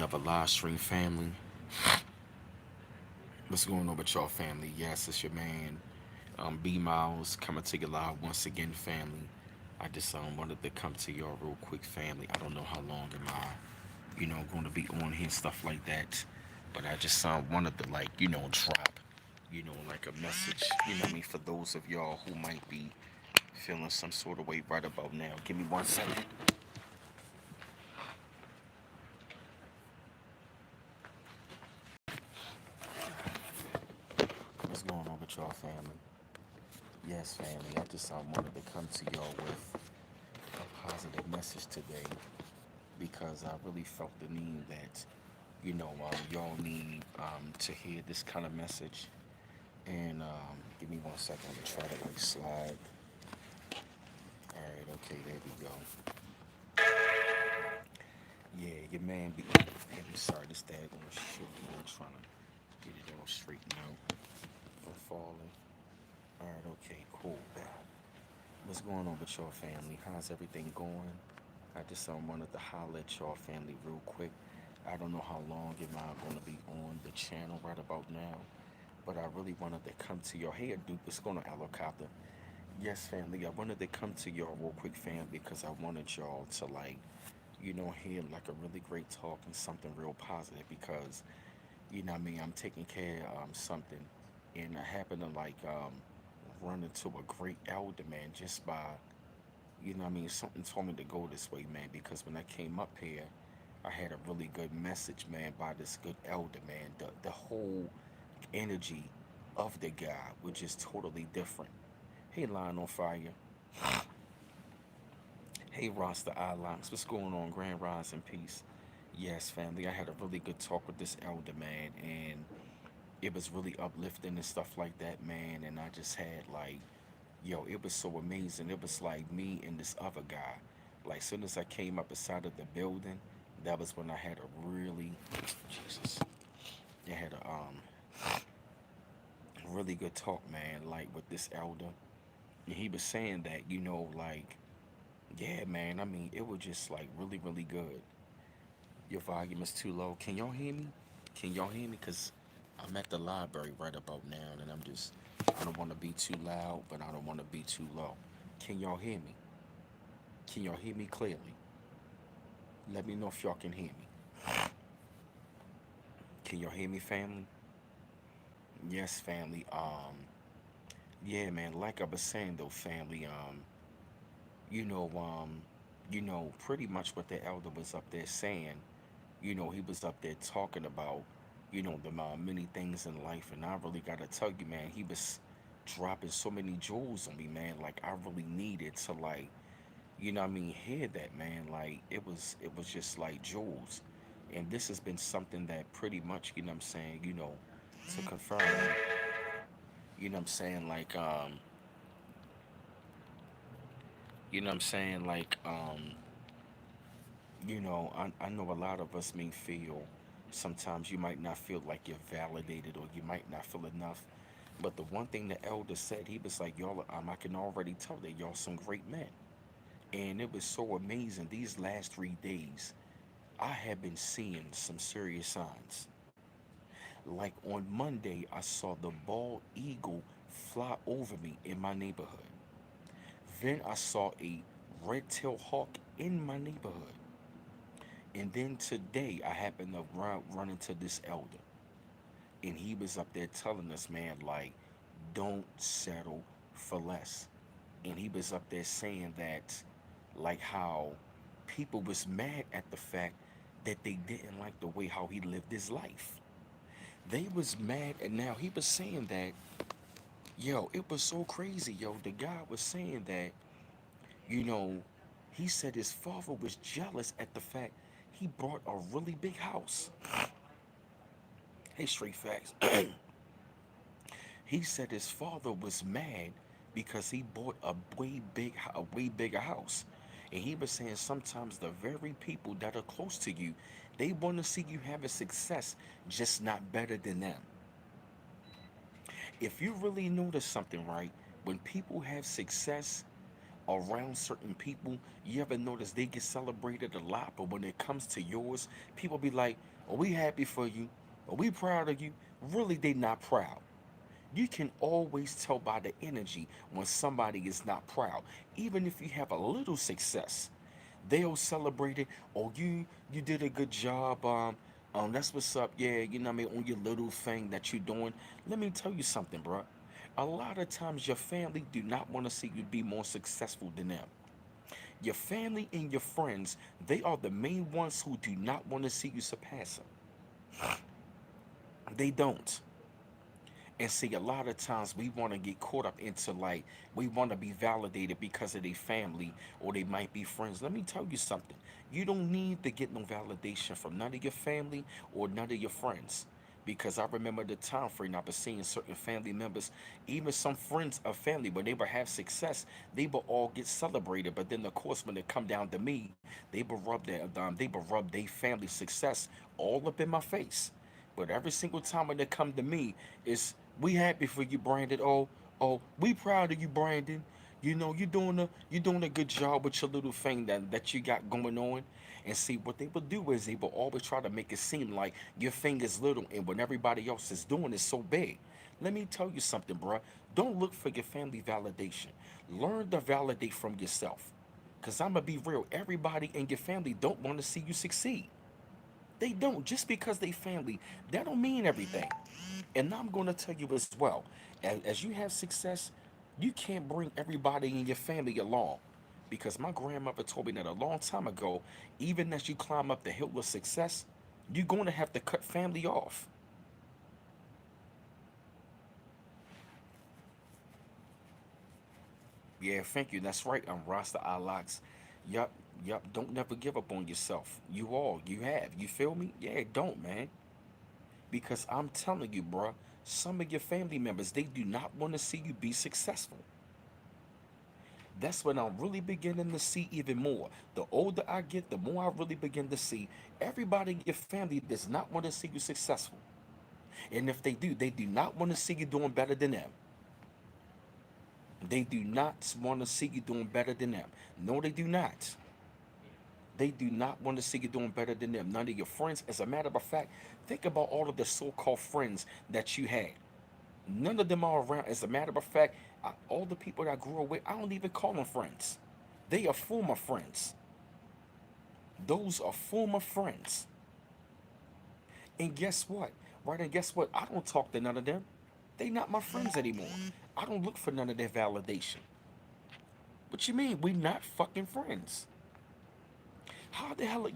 another live stream, family. What's going on with y'all, family? Yes, it's your man, B Miles, coming to you live once again, family. I just wanted to come to y'all real quick, family. I don't know how long am I, going to be on here and stuff like that, but I just wanted to drop, like a message. I mean, for those of y'all who might be feeling some sort of way right about now. Give me 1 second. What's going on with y'all, family? Yes, family. I just wanted to come to y'all with a positive message today because I really felt the need that y'all need to hear this kind of message. And give me 1 second. I'm gonna try to slide. All right. Okay. There we go. Yeah, your man be. I'm sorry. This daggone shit. I'm trying to get it all straightened out from falling. All right. Okay. Cool. What's going on with y'all, family? How's everything going? I just wanted to holler at y'all, family, real quick. I don't know how long am I going to be on the channel right about now, but I really wanted to come to y'all. Hey, dude, what's going on, Alocopter? Yes, family, I wanted to come to y'all real quick, fam, because I wanted y'all to, hear like a really great talk and something real positive because, what I mean, I'm taking care of something, and I happen to, run into a great elder, man, just by what I mean, something told me to go this way, man, because when I came up here, I had a really good message, man, by this good elder, man. The whole energy of the guy was just totally different. Hey, Lion on Fire. Hey, Rasta Locks. What's going on? Grand Rise and Peace. Yes, family, I had a really good talk with this elder, man, and it was really uplifting and stuff like that, man. And I just had, yo, it was so amazing. It was like me and this other guy. Like, soon as I came up inside of the building, that was when I had a really, Jesus, I had a really good talk, man, like with this elder. And he was saying that, yeah, man, I mean, it was just like really, really good. Your volume is too low. Can y'all hear me? Can y'all hear me? Because I'm at the library right about now, and I don't want to be too loud, but I don't want to be too low. Can y'all hear me? Can y'all hear me clearly? Let me know if y'all can hear me. Can y'all hear me, family? Yes, family. Yeah, man. Like I was saying, though, family. You know, um, pretty much what the elder was up there saying. He was up there talking about, the many things in life, and I really gotta tell you, man, he was dropping so many jewels on me, man. Like I really needed to, what I mean, hear that, man. Like it was just like jewels, and this has been something that pretty much, what I'm saying, to confirm, what I'm saying, what I'm saying, I know a lot of us may feel sometimes you might not feel like you're validated or you might not feel enough. But the one thing the elder said, he was like, y'all, I can already tell that y'all some great men. And it was so amazing. These last 3 days, I have been seeing some serious signs. Like on Monday, I saw the bald eagle fly over me in my neighborhood. Then I saw a red-tailed hawk in my neighborhood. And then today, I happened to run into this elder. And he was up there telling us, man, like, don't settle for less. And he was up there saying that, like, how people was mad at the fact that they didn't like the way how he lived his life. They was mad, and now he was saying that, yo, it was so crazy, yo. The guy was saying that, you know, he said his father was jealous at the fact he bought a really big house. Hey, straight facts. He said his father was mad because he bought a way bigger house. And he was saying sometimes the very people that are close to you, they want to see you having success, just not better than them. If you really notice something, right, when people have success, around certain people, you ever notice they get celebrated a lot, but when it comes to yours, people be like, "Are we happy for you? Are we proud of you?" Really, they not proud. You can always tell by the energy when somebody is not proud. Even if you have a little success, they'll celebrate it. Oh, you did a good job. That's what's up. Yeah, you know what I mean, on your little thing that you're doing. Let me tell you something, bro. A lot of times your family do not want to see you be more successful than them. Your family and your friends, they are the main ones who do not want to see you surpass them. They don't. And see, a lot of times we want to get caught up into like, we want to be validated because of their family or they might be friends. Let me tell you something. You don't need to get no validation from none of your family or none of your friends. Because I remember the time frame I was seeing certain family members, even some friends of family, when they would have success, they would all get celebrated. But then, of course, when it come down to me, they would rub their family success all up in my face. But every single time when they come to me, it's we happy for you, Brandon. Oh, we proud of you, Brandon. You know, you're doing a good job with your little thing that you got going on. And see what they will do is they will always try to make it seem like your thing is little and when everybody else is doing is so big. Let me tell you something, bruh. Don't look for your family validation. Learn to validate from yourself. Cause I'ma be real, everybody in your family don't want to see you succeed. They don't. Just because they family, that don't mean everything. And I'm going to tell you as well, as you have success, you can't bring everybody in your family along. Because my grandmother told me that a long time ago, even as you climb up the hill of success, you're going to have to cut family off. Yeah, thank you. That's right. I'm Rasta Alox. Yup, yup. Don't never give up on yourself. You have. You feel me? Yeah, don't, man. Because I'm telling you, bruh, some of your family members, they do not want to see you be successful. That's when I'm really beginning to see even more. The older I get, the more I really begin to see everybody in your family does not want to see you successful. And if they do not want to see you doing better than them. They do not want to see you doing better than them. No, they do not. They do not want to see you doing better than them. None of your friends. As a matter of fact, think about all of the so called friends that you had. None of them are around. As a matter of fact, all the people that I grew up with, I don't even call them friends. They are former friends. Those are former friends. And guess what? Right? And guess what? I don't talk to none of them. They not my friends anymore. I don't look for none of their validation. What you mean? We not fucking friends. How the hell,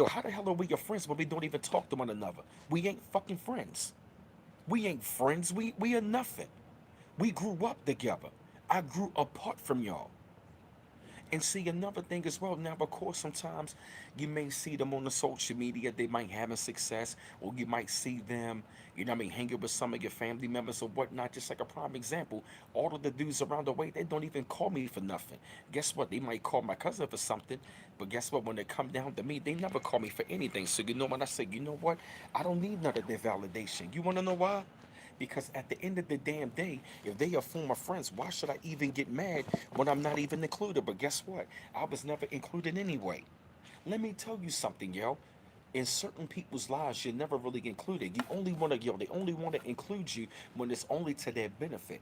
how the hell are we your friends when we don't even talk to one another? We ain't fucking friends. We ain't friends. We are nothing. We grew up together. I grew apart from y'all. And see another thing as well. Now, of course, sometimes you may see them on the social media. They might having success, or you might see them, you know what I mean, hanging with some of your family members or whatnot. Just like a prime example, all of the dudes around the way, they don't even call me for nothing. Guess what? They might call my cousin for something, but guess what? When they come down to me, they never call me for anything. So you know what I say? You know what? I don't need none of their validation. You want to know why? Because at the end of the damn day, if they are former friends, why should I even get mad when I'm not even included? But guess what? I was never included anyway. Let me tell you something, yo. In certain people's lives, you're never really included. You only want to, they only want to include you when it's only to their benefit.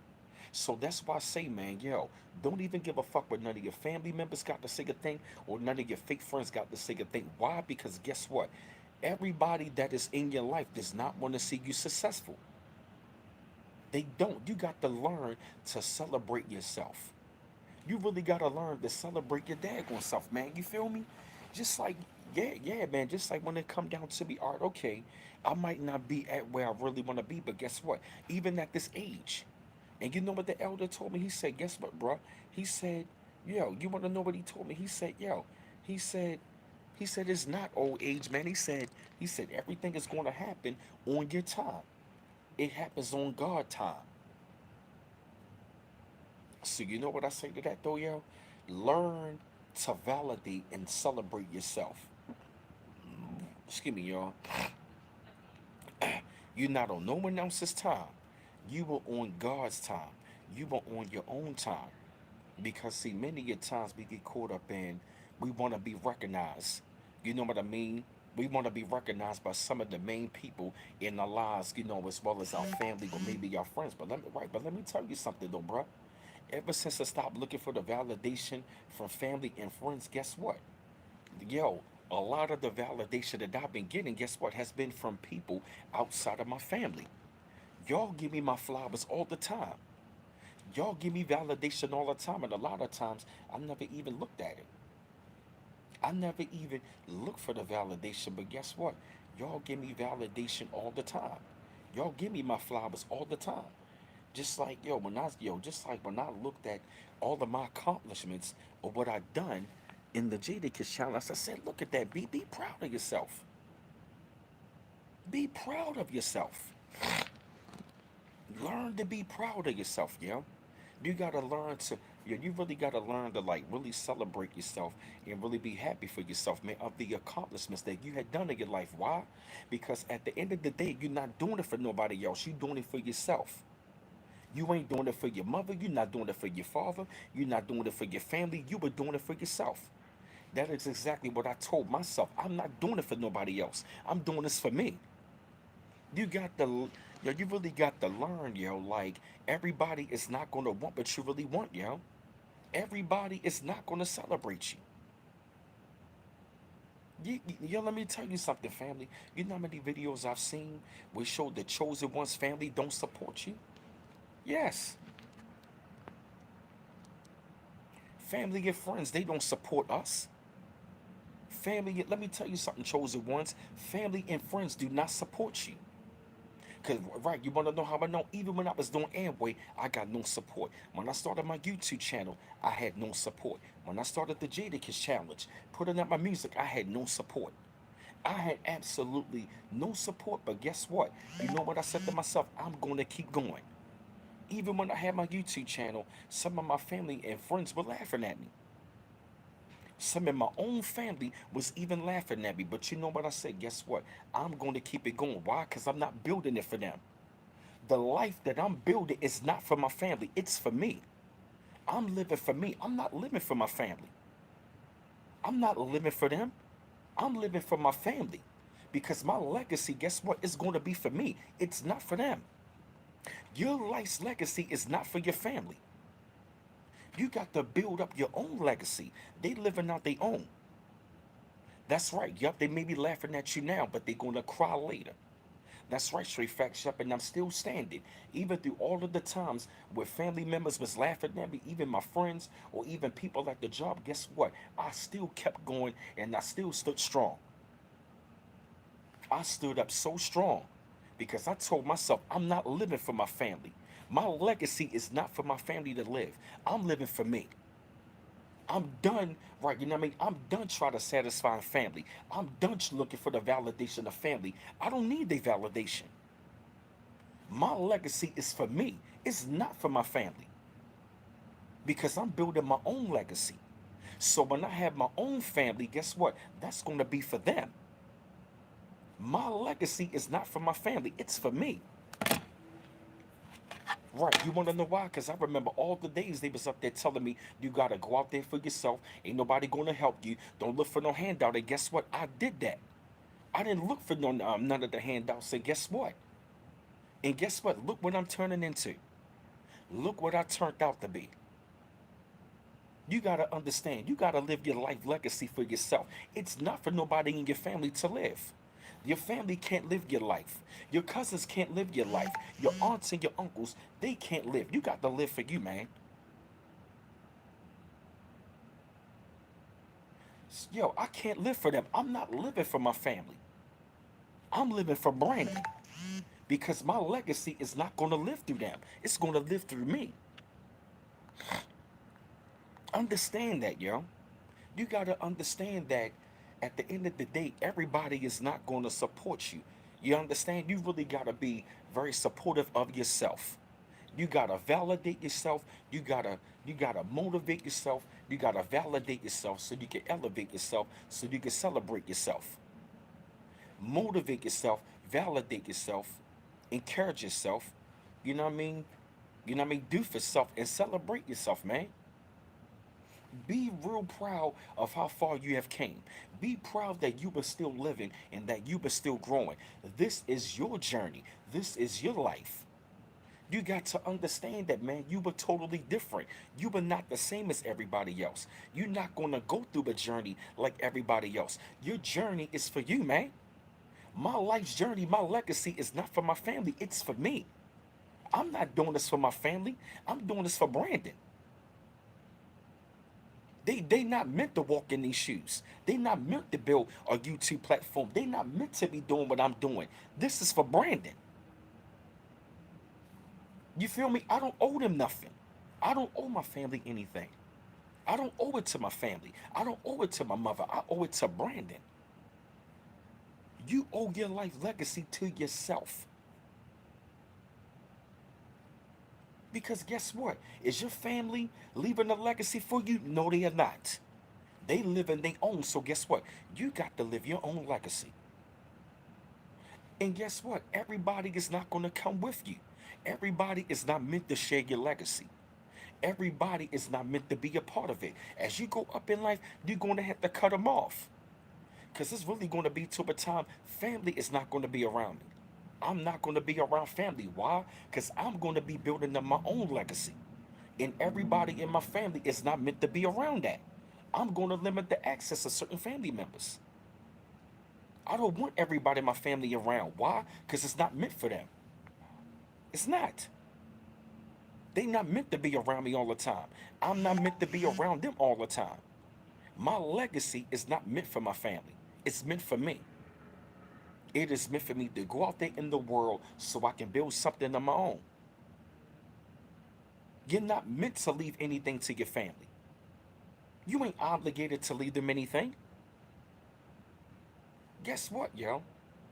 So that's why I say, man, yo, don't even give a fuck what none of your family members got to say a thing or none of your fake friends got to say a thing. Why? Because guess what? Everybody that is in your life does not want to see you successful. They don't. You got to learn to celebrate yourself. You really got to learn to celebrate your daggone self, man. You feel me? Just like, yeah, man. Just like when it come down to be art, okay, I might not be at where I really want to be, but guess what? Even at this age, and you know what the elder told me? He said, guess what, bro? He said, yo, you want to know what he told me? He said, yo, he said, he said it's not old age, man. He said everything is going to happen on your time. It happens on God time. So you know what I say to that though, yo? Learn to validate and celebrate yourself. Excuse me, y'all. You're not on no one else's time. You were on God's time. You were on your own time. Because see, many a times we get caught up in we want to be recognized. You know what I mean? We want to be recognized by some of the main people in our lives, as well as our family or maybe our friends. But let me tell you something though, bro. Ever since I stopped looking for the validation from family and friends, guess what? Yo, a lot of the validation that I've been getting, guess what, has been from people outside of my family. Y'all give me my flowers all the time. Y'all give me validation all the time, and a lot of times I never even looked at it. I never even looked for the validation, but guess what? Y'all give me validation all the time. Y'all give me my flowers all the time. Just like when I looked at all of my accomplishments or what I done in the Jadakiss challenge, I said, look at that. Be proud of yourself. Be proud of yourself. Learn to be proud of yourself, yo. You gotta learn to, you really gotta learn to like really celebrate yourself and really be happy for yourself, man, of the accomplishments that you had done in your life. Why? Because at the end of the day, you're not doing it for nobody else. You're doing it for yourself. You ain't doing it for your mother. You're not doing it for your father. You're not doing it for your family. You were doing it for yourself. That is exactly what I told myself. I'm not doing it for nobody else. I'm doing this for me. You got to, you really got to learn, yo. Like everybody is not gonna want what you really want, yo. Everybody is not gonna celebrate you. Yo, let me tell you something, family. You know how many videos I've seen which show the chosen one's family don't support you? Yes, family and friends, they don't support us. Family, let me tell you something, chosen ones. Family and friends do not support you. Cause right, you wanna know how I know? Even when I was doing Amway, I got no support. When I started my YouTube channel, I had no support. When I started the Jadakiss challenge, putting out my music, I had no support. I had absolutely no support. But guess what? You know what I said to myself? I'm gonna keep going. Even when I had my YouTube channel, some of my family and friends were laughing at me. Some in my own family was even laughing at me. But you know what I said? Guess what? I'm going to keep it going. Why? Because I'm not building it for them. The life that I'm building is not for my family, it's for me. I'm living for me. I'm not living for my family. I'm not living for them. I'm living for my family. Because my legacy, guess what? It's going to be for me. It's not for them. Your life's legacy is not for your family. You got to build up your own legacy. They living out their own. That's right. Yup, they may be laughing at you now, but they're going to cry later. That's right, straight facts, yup, and I'm still standing. Even through all of the times where family members was laughing at me, even my friends or even people at the job, guess what? I still kept going and I still stood strong. I stood up so strong because I told myself I'm not living for my family. My legacy is not for my family to live. I'm living for me. I'm done, right? You know what I mean? I'm done trying to satisfy family. I'm done looking for the validation of family. I don't need their validation. My legacy is for me. It's not for my family because I'm building my own legacy. So when I have my own family, guess what? That's going to be for them. My legacy is not for my family. It's for me. Right, you want to know why? Because I remember all the days they was up there telling me, you got to go out there for yourself. Ain't nobody going to help you. Don't look for no handout. And guess what? I did that. I didn't look for none of the handouts. And guess what? And guess what? Look what I'm turning into. Look what I turned out to be. You got to understand. You got to live your life legacy for yourself. It's not for nobody in your family to live. Your family can't live your life. Your cousins can't live your life. Your aunts and your uncles, they can't live. You got to live for you, man. Yo, I can't live for them. I'm not living for my family. I'm living for Brandon because my legacy is not going to live through them. It's going to live through me. Understand that, yo. You got to understand that at the end of the day, everybody is not going to support you. You understand? You really got to be very supportive of yourself. You got to validate yourself. You got to motivate yourself. You got to validate yourself so you can elevate yourself, so you can celebrate yourself. Motivate yourself, validate yourself, encourage yourself. You know what I mean? You know what I mean? Do for self and celebrate yourself, man. Be real proud of how far you have came. Be proud that you were still living and that you were still growing. This is your journey. This is your life. You got to understand that, man, you were totally different. You were not the same as everybody else. You're not going to go through a journey like everybody else. Your journey is for you, man. My life's journey, my legacy is not for my family, it's for me. I'm not doing this for my family. I'm doing this for Brandon. They not meant to walk in these shoes. They not meant to build a YouTube platform. They not meant to be doing what I'm doing. This is for Brandon. You feel me? I don't owe them nothing. I don't owe my family anything. I don't owe it to my family. I don't owe it to my mother. I owe it to Brandon. You owe your life legacy to yourself. Because guess what? Is your family leaving a legacy for you? No, they are not. They live in their own. So guess what? You got to live your own legacy. And guess what? Everybody is not going to come with you. Everybody is not meant to share your legacy. Everybody is not meant to be a part of it. As you go up in life, you're going to have to cut them off. Because it's really going to be to a time family is not going to be around me. I'm not going to be around family. Why? Because I'm going to be building up my own legacy. And everybody in my family is not meant to be around that. I'm going to limit the access of certain family members. I don't want everybody in my family around. Why? Because it's not meant for them. It's not. They not meant to be around me all the time. I'm not meant to be around them all the time. My legacy is not meant for my family. It's meant for me. It is meant for me to go out there in the world so I can build something of my own. You're not meant to leave anything to your family. You ain't obligated to leave them anything. Guess what, yo?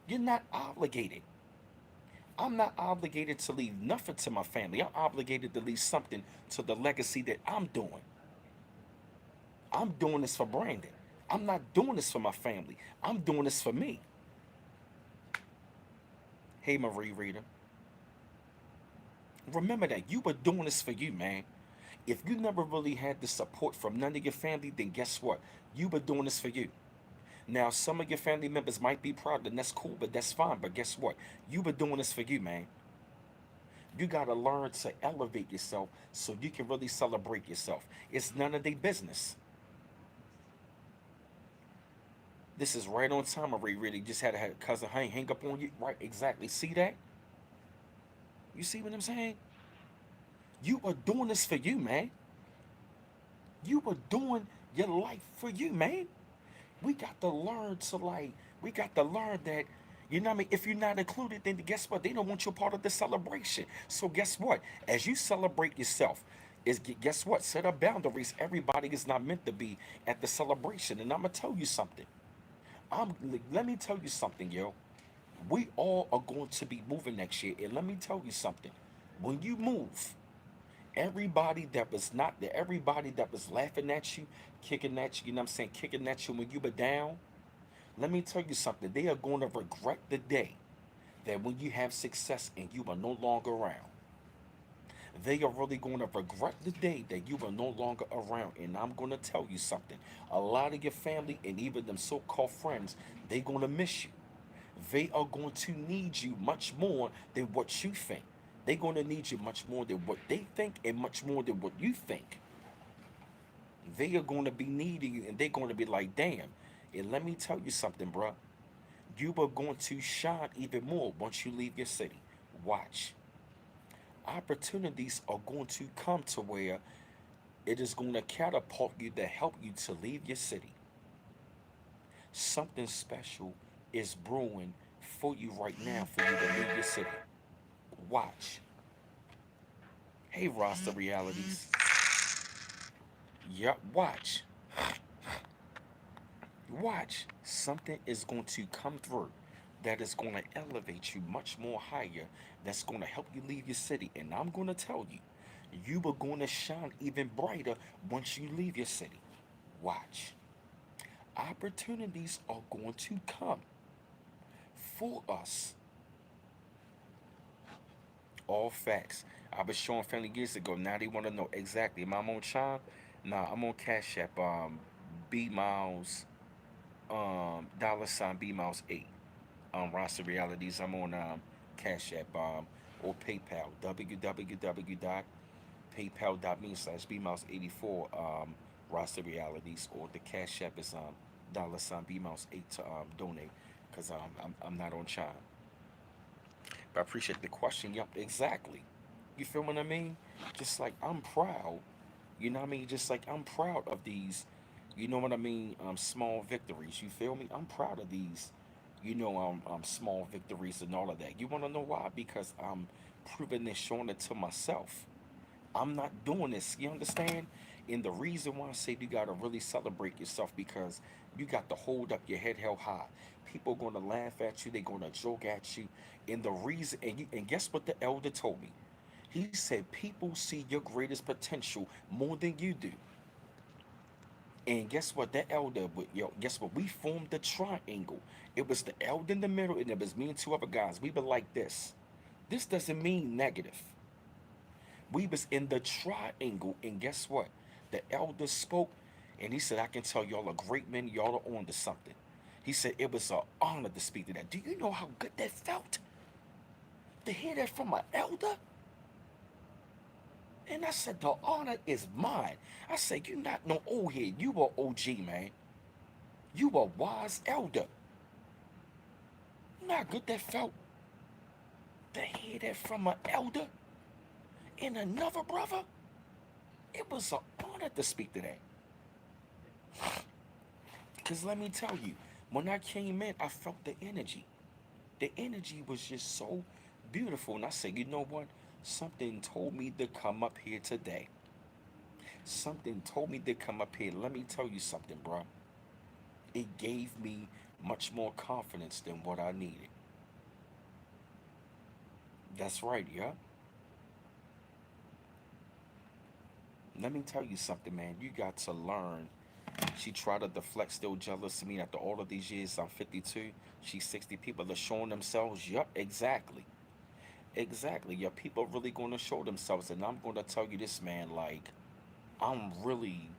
You're not obligated. I'm not obligated to leave nothing to my family. I'm obligated to leave something to the legacy that I'm doing. I'm doing this for Brandon. I'm not doing this for my family. I'm doing this for me. Hey, Marie Reader, remember that you were doing this for you, man. If you never really had the support from none of your family, then guess what? You were doing this for you. Now, some of your family members might be proud, and that's cool, but that's fine. But guess what? You were doing this for you, man. You got to learn to elevate yourself so you can really celebrate yourself. It's none of their business. This is right on time, Marie. Really just had a cousin hang up on you. Right, exactly. See that? You see what I'm saying? You are doing this for you, man. You are doing your life for you, man. We got to learn to like, we got to learn that, you know what I mean? If you're not included, then guess what? They don't want you part of the celebration. So guess what? As you celebrate yourself, guess what? Set up boundaries. Everybody is not meant to be at the celebration. And I'm gonna tell you something. Let me tell you something, yo. We all are going to be moving next year, and let me tell you something. When you move, everybody that was laughing at you, kicking at you, you know what I'm saying, kicking at you when you were down, let me tell you something. They are going to regret the day that when you have success and you are no longer around. They are really going to regret the day that you are no longer around. And I'm going to tell you something. A lot of your family and even them so-called friends, they're going to miss you. They are going to need you much more than what you think. They're going to need you much more than what they think and much more than what you think. They are going to be needing you and they're going to be like, damn. And let me tell you something, bruh. You are going to shine even more once you leave your city. Watch. Opportunities are going to come to where it is going to catapult you to help you to leave your city. Something special is brewing for you right now for you to leave your city. Watch. Hey, Rasta Realities. Yup, watch. Watch. Something is going to come through that is going to elevate you much more higher. That's going to help you leave your city. And I'm going to tell you, you are going to shine even brighter once you leave your city. Watch. Opportunities are going to come for us. All facts. I was showing family years ago. Now they want to know exactly. Am I on time? Nah, I'm on Cash App. B Miles. Dollar sign B Miles 8. Roster Realities. I'm on Cash App or PayPal. www.paypal.me/B Miles 84. Roster Realities, or the Cash App is dollar sign B Miles 8 to donate, because I'm not on Chime. But I appreciate the question. Yup, exactly. You feel what I mean? Just like I'm proud, you know what I mean? Just like I'm proud of these, you know what I mean? Small victories. You feel me? I'm proud of these, small victories and all of that. You want to know why? Because I'm proving and showing it to myself. I'm not doing this. You understand? And the reason why I say you gotta really celebrate yourself, because you got to hold up your head held high. People gonna laugh at you. They gonna joke at you. And the reason, and guess what the elder told me? He said people see your greatest potential more than you do. And guess what? That elder, guess what? We formed the triangle. It was the elder in the middle, and it was me and two other guys. We were like this. This doesn't mean negative. We was in the triangle, and guess what? The elder spoke, and he said, I can tell y'all a great men, y'all are on to something. He said it was an honor to speak to that. Do you know how good that felt? To hear that from an elder? And I said, the honor is mine. I said, you not no old head. You were OG, man. You were wise elder. You know how good that felt to hear that from an elder and another brother? It was an honor to speak to that. Because let me tell you, when I came in, I felt the energy. The energy was just so beautiful. And I said, you know what? Something told me to come up here today. Something told me to come up here. Let me tell you something, bro. It gave me much more confidence than what I needed. That's right, yeah. Let me tell you something, man. You got to learn. She tried to deflect, still jealous of me after all of these years. I'm 52. She's 60. People are showing themselves. Yup, exactly. Exactly. Yeah, people really going to show themselves. And I'm going to tell you this, man. Like, I'm really,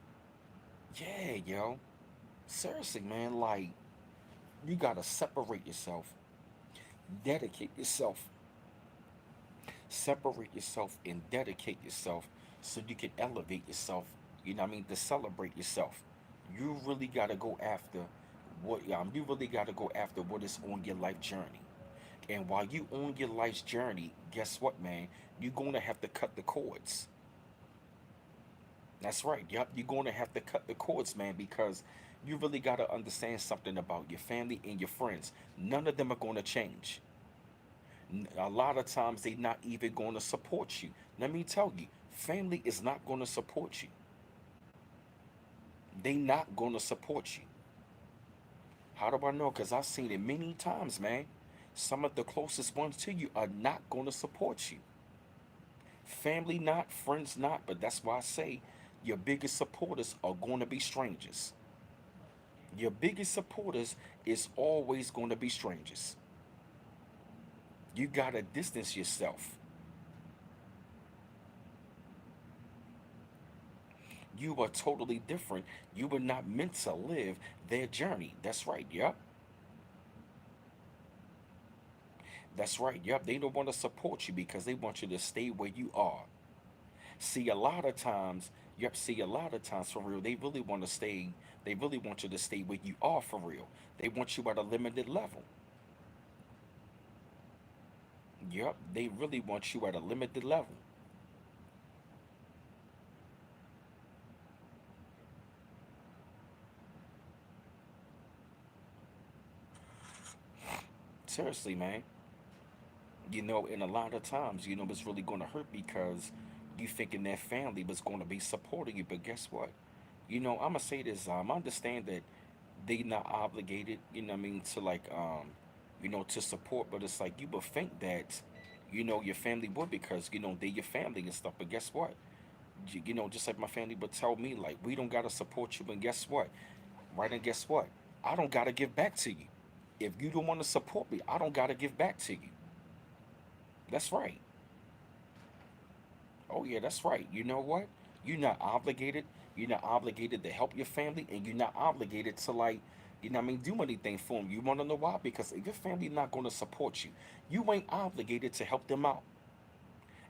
yeah, yo. Seriously, man. Like, you got to separate yourself, dedicate yourself, separate yourself, and dedicate yourself so you can elevate yourself. You know what I mean? To celebrate yourself. You really got to go after you really got to go after what is on your life journey. And while you on your life's journey, guess what, man? You're going to have to cut the cords. That's right. Yep, you're going to have to cut the cords, man, because you really got to understand something about your family and your friends. None of them are going to change. A lot of times they not even going to support you. Let me tell you, family is not going to support you. They not going to support you. How do I know? Because I've seen it many times, man. Some of the closest ones to you are not going to support you. Family not, friends not, but that's why I say your biggest supporters are going to be strangers. Your biggest supporters is always going to be strangers. You got to distance yourself. You are totally different. You were not meant to live their journey. That's right. Yep. That's right. Yep. They don't want to support you because they want you to stay where you are. See, a lot of times, yep, see, a lot of times for real, they really want to stay, they really want you to stay where you are for real. They want you at a limited level. Yep, they really want you at a limited level. Seriously, man. And a lot of times, it's really going to hurt because you thinking that family was going to be supporting you. But guess what? I'm going to say this. I understand that they not obligated, to like, to support. But it's like you would think that, your family would, because, they your family and stuff. But guess what? Just like my family would tell me, like, we don't got to support you. And guess what? Right? And guess what? I don't got to give back to you. If you don't want to support me, I don't got to give back to you. That's right. Oh, yeah, that's right. You know what? You're not obligated. You're not obligated to help your family, and you're not obligated to like, do anything for them. You want to know why? Because if your family not going to support you, you ain't obligated to help them out.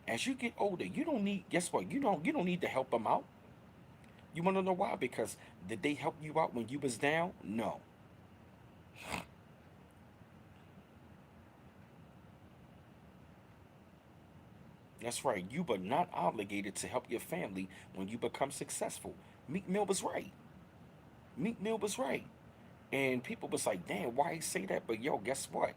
As you get older, you don't need. Guess what? You don't need to help them out. You want to know why? Because did they help you out when you was down? No. That's right. You were not obligated to help your family when you become successful. Meek Mill was right. Meek Mill was right. And people was like, damn, why he say that? But yo, guess what?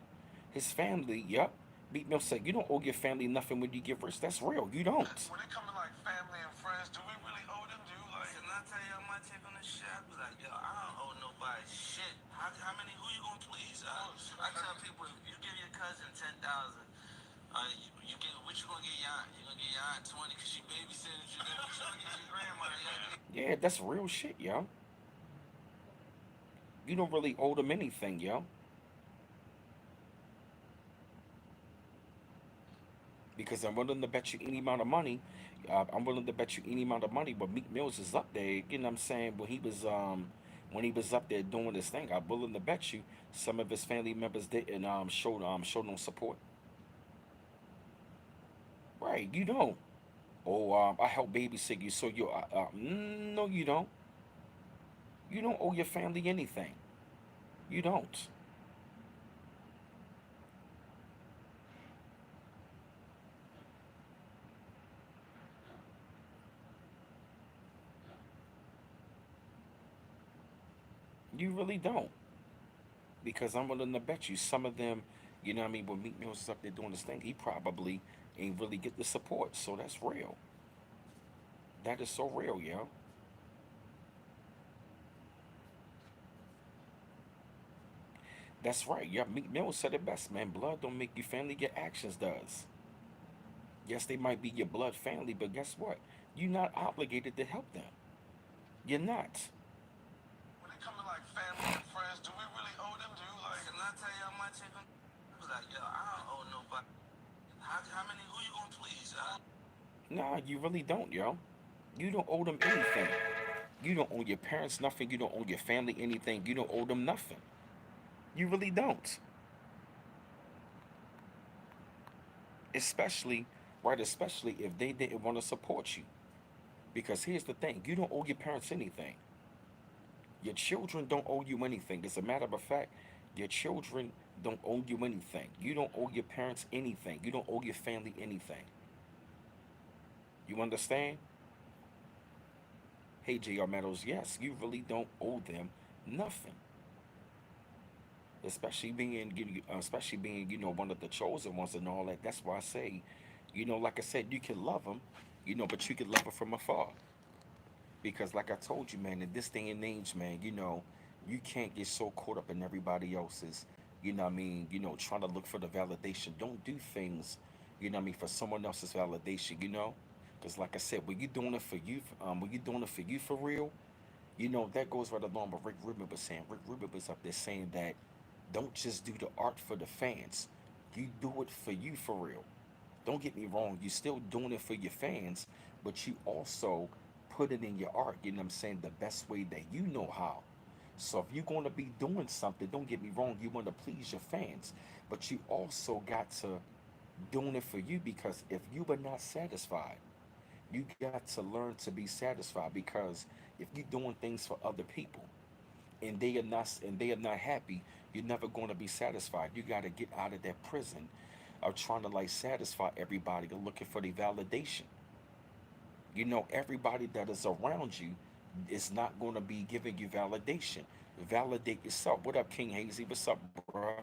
His family, yup. Meek Mill said, you don't owe your family nothing when you get rich. That's real. You don't. When it comes to like family and friends, do we really owe them? Do you like? Can I tell you my take on this shit? I be like, yo, I don't owe nobody shit. How many? Who you gonna please? I tell people, if you give your cousin 10,000, you get what you gonna get your aunt? You gonna get your aunt 20 because she babysitting you. Then what you gonna get your grandma? Yeah. Yeah, that's real shit, yo. You don't really owe them anything, yo. Because I'm willing to bet you any amount of money. I'm willing to bet you any amount of money. But Meek Mills is up there. You know what I'm saying? When he was up there doing this thing, I'm willing to bet you some of his family members didn't show no support. Right? You don't. Oh, I help babysit you, so you. No, you don't. You don't owe your family anything. You don't. You really don't. Because I'm willing to bet you some of them, when Meek Mills is up there doing this thing, he probably ain't really get the support. So that's real. That is so real, yo. That's right. Yeah, Meek Mill said it best, man. Blood don't make you family, your actions does. Yes, they might be your blood family, but guess what? You're not obligated to help them. You're not. When it comes to like family and friends, do we really owe them? Do you like? Can I tell you my take on? I was like, yo, I don't owe nobody. How many? Who you gonna please? Nah, you really don't, yo. You don't owe them anything. You don't owe your parents nothing. You don't owe your family anything. You don't owe them nothing. You really don't. Especially, right? Especially if they didn't want to support you. Because here's the thing, you don't owe your parents anything. Your children don't owe you anything. As a matter of fact, your children don't owe you anything. You don't owe your parents anything. You don't owe your family anything. You understand? Hey, J.R. Meadows, yes, you really don't owe them nothing. Especially being, one of the chosen ones and all that. That's why I say, like I said, you can love them, but you can love them from afar. Because like I told you, man, in this day and age, man, you can't get so caught up in everybody else's, trying to look for the validation. Don't do things, for someone else's validation, Because like I said, when you doing it for you, when you doing it for you for real, that goes right along with Rick Rubin was saying. Rick Rubin was up there saying that don't just do the art for the fans. You do it for you for real. Don't get me wrong, you're still doing it for your fans, but you also put it in your art, the best way that you know how. So if you're going to be doing something, don't get me wrong, you want to please your fans, but you also got to doing it for you because if you were not satisfied, you got to learn to be satisfied because if you're doing things for other people and they are not happy, you're never going to be satisfied. You got to get out of that prison of trying to like satisfy everybody and looking for the validation. Everybody that is around you is not going to be giving you validation. Validate yourself. What up, King Hazy? What's up, bruh?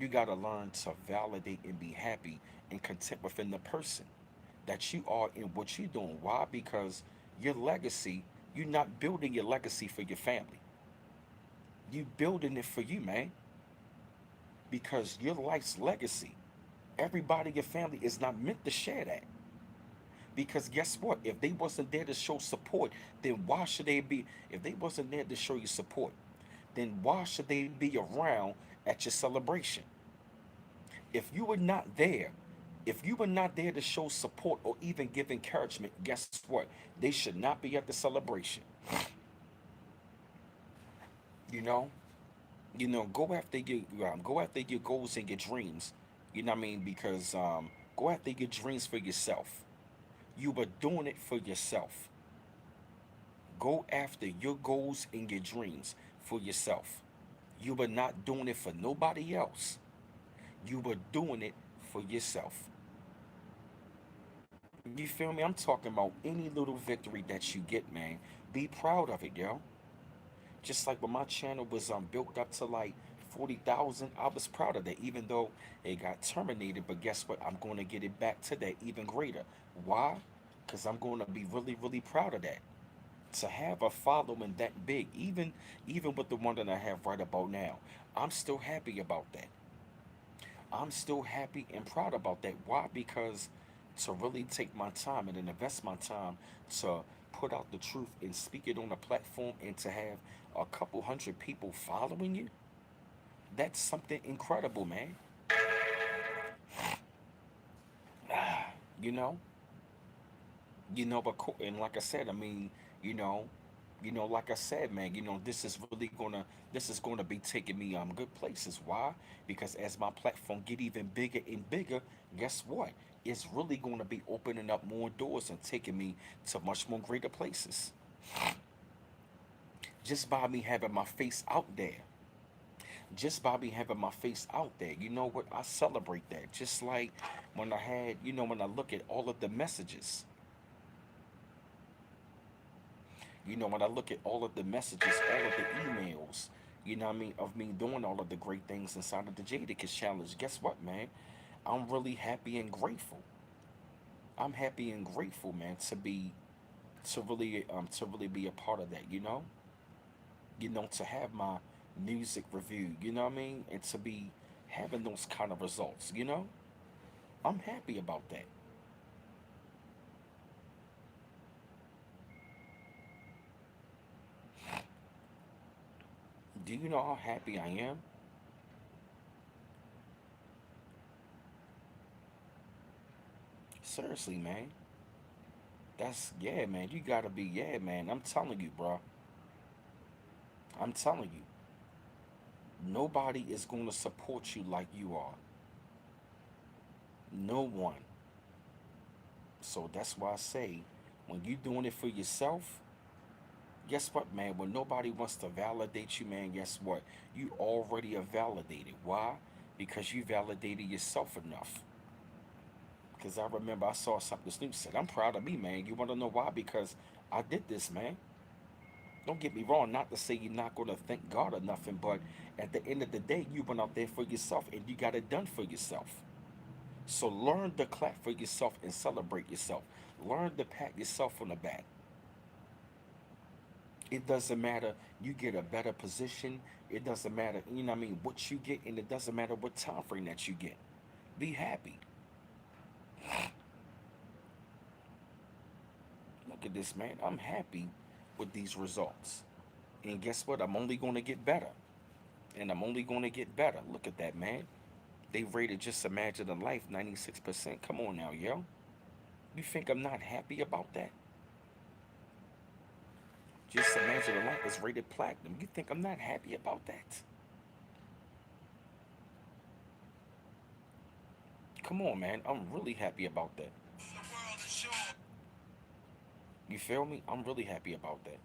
You got to learn to validate and be happy and content within the person that you are in what you're doing. Why? Because your legacy, you're not building your legacy for your family. You building it for you, man. Because your life's legacy, everybody in your family is not meant to share that. Because guess what? If they wasn't there to show support, then why should they be? If they wasn't there to show you support, then why should they be around at your celebration? If you were not there, If you were not there to show support or even give encouragement, guess what? They should not be at the celebration. You know, go after your goals and your dreams. You know what I mean? Because go after your dreams for yourself. You were doing it for yourself. Go after your goals and your dreams for yourself. You were not doing it for nobody else. You were doing it for yourself. You feel me? I'm talking about any little victory that you get, man. Be proud of it, yo. Just like when my channel was built up to like 40,000, I was proud of that, even though it got terminated. But guess what? I'm going to get it back to that even greater. Why? Because I'm going to be really, really proud of that. To have a following that big, even with the one that I have right about now, I'm still happy about that. I'm still happy and proud about that. Why? Because to really take my time and invest my time to put out the truth and speak it on a platform and to have a couple hundred people following you, that's something incredible, man. You know, and like I said, I mean, you know, like I said, man, this is gonna be taking me good places. Why? Because as my platform get even bigger and bigger, guess what? It's really gonna be opening up more doors and taking me to much more greater places. Just by me having my face out there. Just by me having my face out there. You know what? I celebrate that. Just like when I had, when I look at all of the messages, when I look at all of the messages, all of the emails, what I mean, of me doing all of the great things inside of the Jadakiss Challenge, guess what, man? I'm really happy and grateful. I'm happy and grateful, man, to really be a part of that, to have my music reviewed, you know what I mean? And to be having those kind of results. I'm happy about that. Do you know how happy I am? Seriously, man. Yeah, man. You gotta be, yeah, man. I'm telling you, bro. I'm telling you. Nobody is going to support you like you are. No one. So that's why I say, when you doing it for yourself, guess what, man? When nobody wants to validate you, man, guess what? You already are validated. Why? Because you validated yourself enough. Because I remember I saw something Snoop said. I'm proud of me, man. You want to know why? Because I did this, man. Don't get me wrong, not to say you're not going to thank God or nothing, but at the end of the day, you went out there for yourself and you got it done for yourself. So learn to clap for yourself and celebrate yourself. Learn to pat yourself on the back. It doesn't matter you get a better position. It doesn't matter, what I mean, what you get, and it doesn't matter what time frame that you get. Be happy. Look at this, man. I'm happy with these results. And guess what? I'm only going to get better. And I'm only going to get better. Look at that, man. They rated Just Imagine a Life 96%. Come on now, yo. You think I'm not happy about that? Just Imagine a Life is rated platinum. You think I'm not happy about that? Come on, man. I'm really happy about that. You feel me? I'm really happy about that.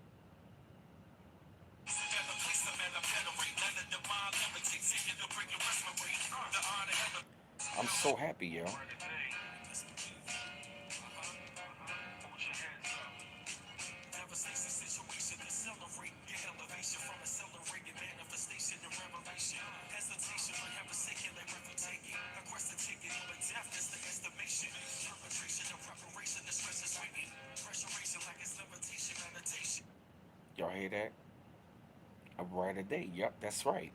I'm so happy, yo. Y'all hear that? A brighter day. Yep, that's right.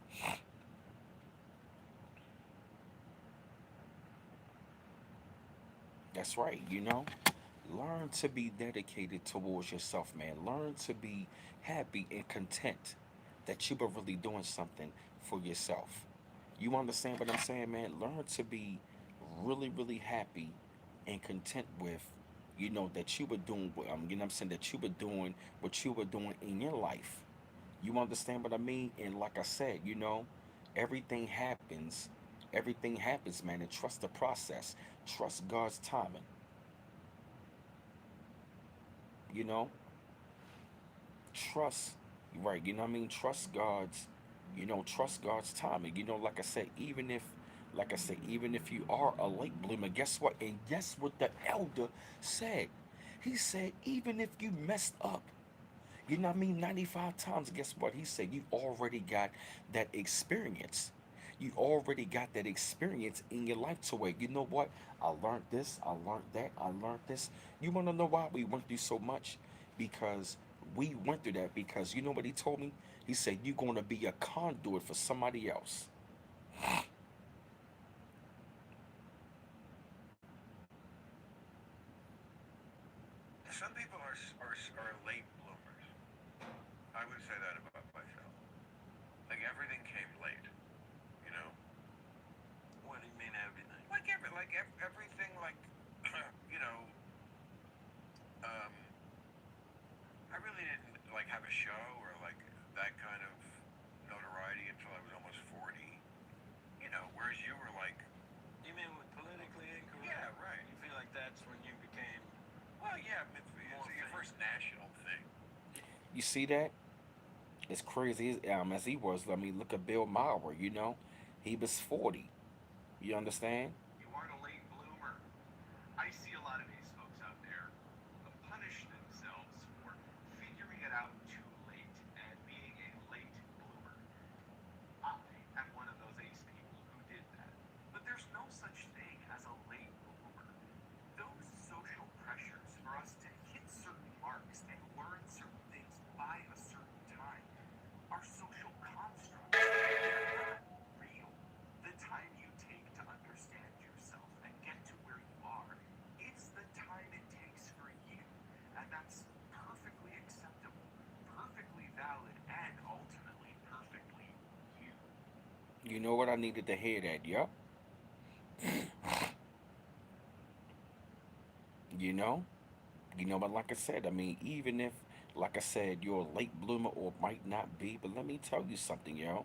That's right, Learn to be dedicated towards yourself, man. Learn to be happy and content that you are really doing something for yourself. You understand what I'm saying, man? Learn to be really, really happy and content with, that you were doing, you know what I'm saying, that you were doing what you were doing in your life. You understand what I mean? And like I said, everything happens. Everything happens, man. And trust the process. Trust God's timing. You know, trust, right? You know what I mean? Trust God's timing. Like I said, even if you are a late bloomer, guess what? And guess what the elder said? He said, even if you messed up, 95 times, guess what? He said, you already got that experience. You already got that experience in your life to where, you know what? I learned this, I learned that, I learned this. You want to know why we went through so much? Because we went through that because you know what he told me? He said, you're going to be a conduit for somebody else. Some people are late bloomers. I would say that about myself. Like everything came late, you know. What do you mean everything? Everything, like you know. Um, I really didn't like have a show or like that kind of notoriety until I was almost 40. You know, whereas you were like, You mean with politically incorrect? yeah, right. You feel like that's when you became Well, yeah, more it's your famous? first national thing. You see that? As crazy as he was. I mean, look at Bill Maher, he was 40. You understand? You aren't a late bloomer. I see a lot of these folks out there punish themselves for figuring it out too late and being a late bloomer. I am one of those ace people who did that. But there's no such thing as a late bloomer. Those social pressures for us to hit certain marks and learn certain things by a certain time are social constructs. They're not real. The time you take to understand yourself and get to where you are, it's the time it takes for you. And that's perfectly acceptable, perfectly valid, and ultimately perfectly you. You know what? I needed to hear that. Yup. You know? But like I said, I mean, even if, like I said, you're a late bloomer or might not be, but let me tell you something, yo.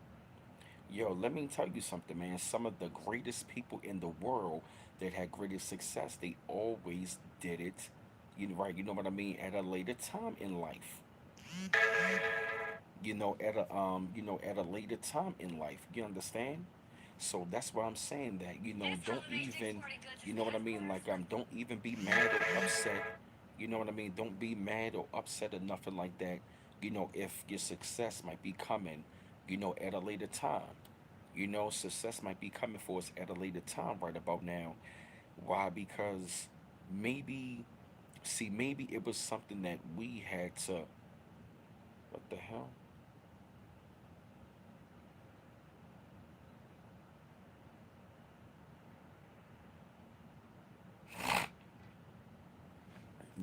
Yo, let me tell you something, man. Some of the greatest people in the world that had greatest success, they always did it, right? You know what I mean? At a later time in life. At a later time in life. You understand? So that's why I'm saying that, don't even, you know what I mean? Like, don't even be mad or upset. You know what I mean? Don't be mad or upset or nothing like that. If your success might be coming, at a later time. Success might be coming for us at a later time right about now. Why? Because maybe, see, maybe it was something that we had to, what the hell?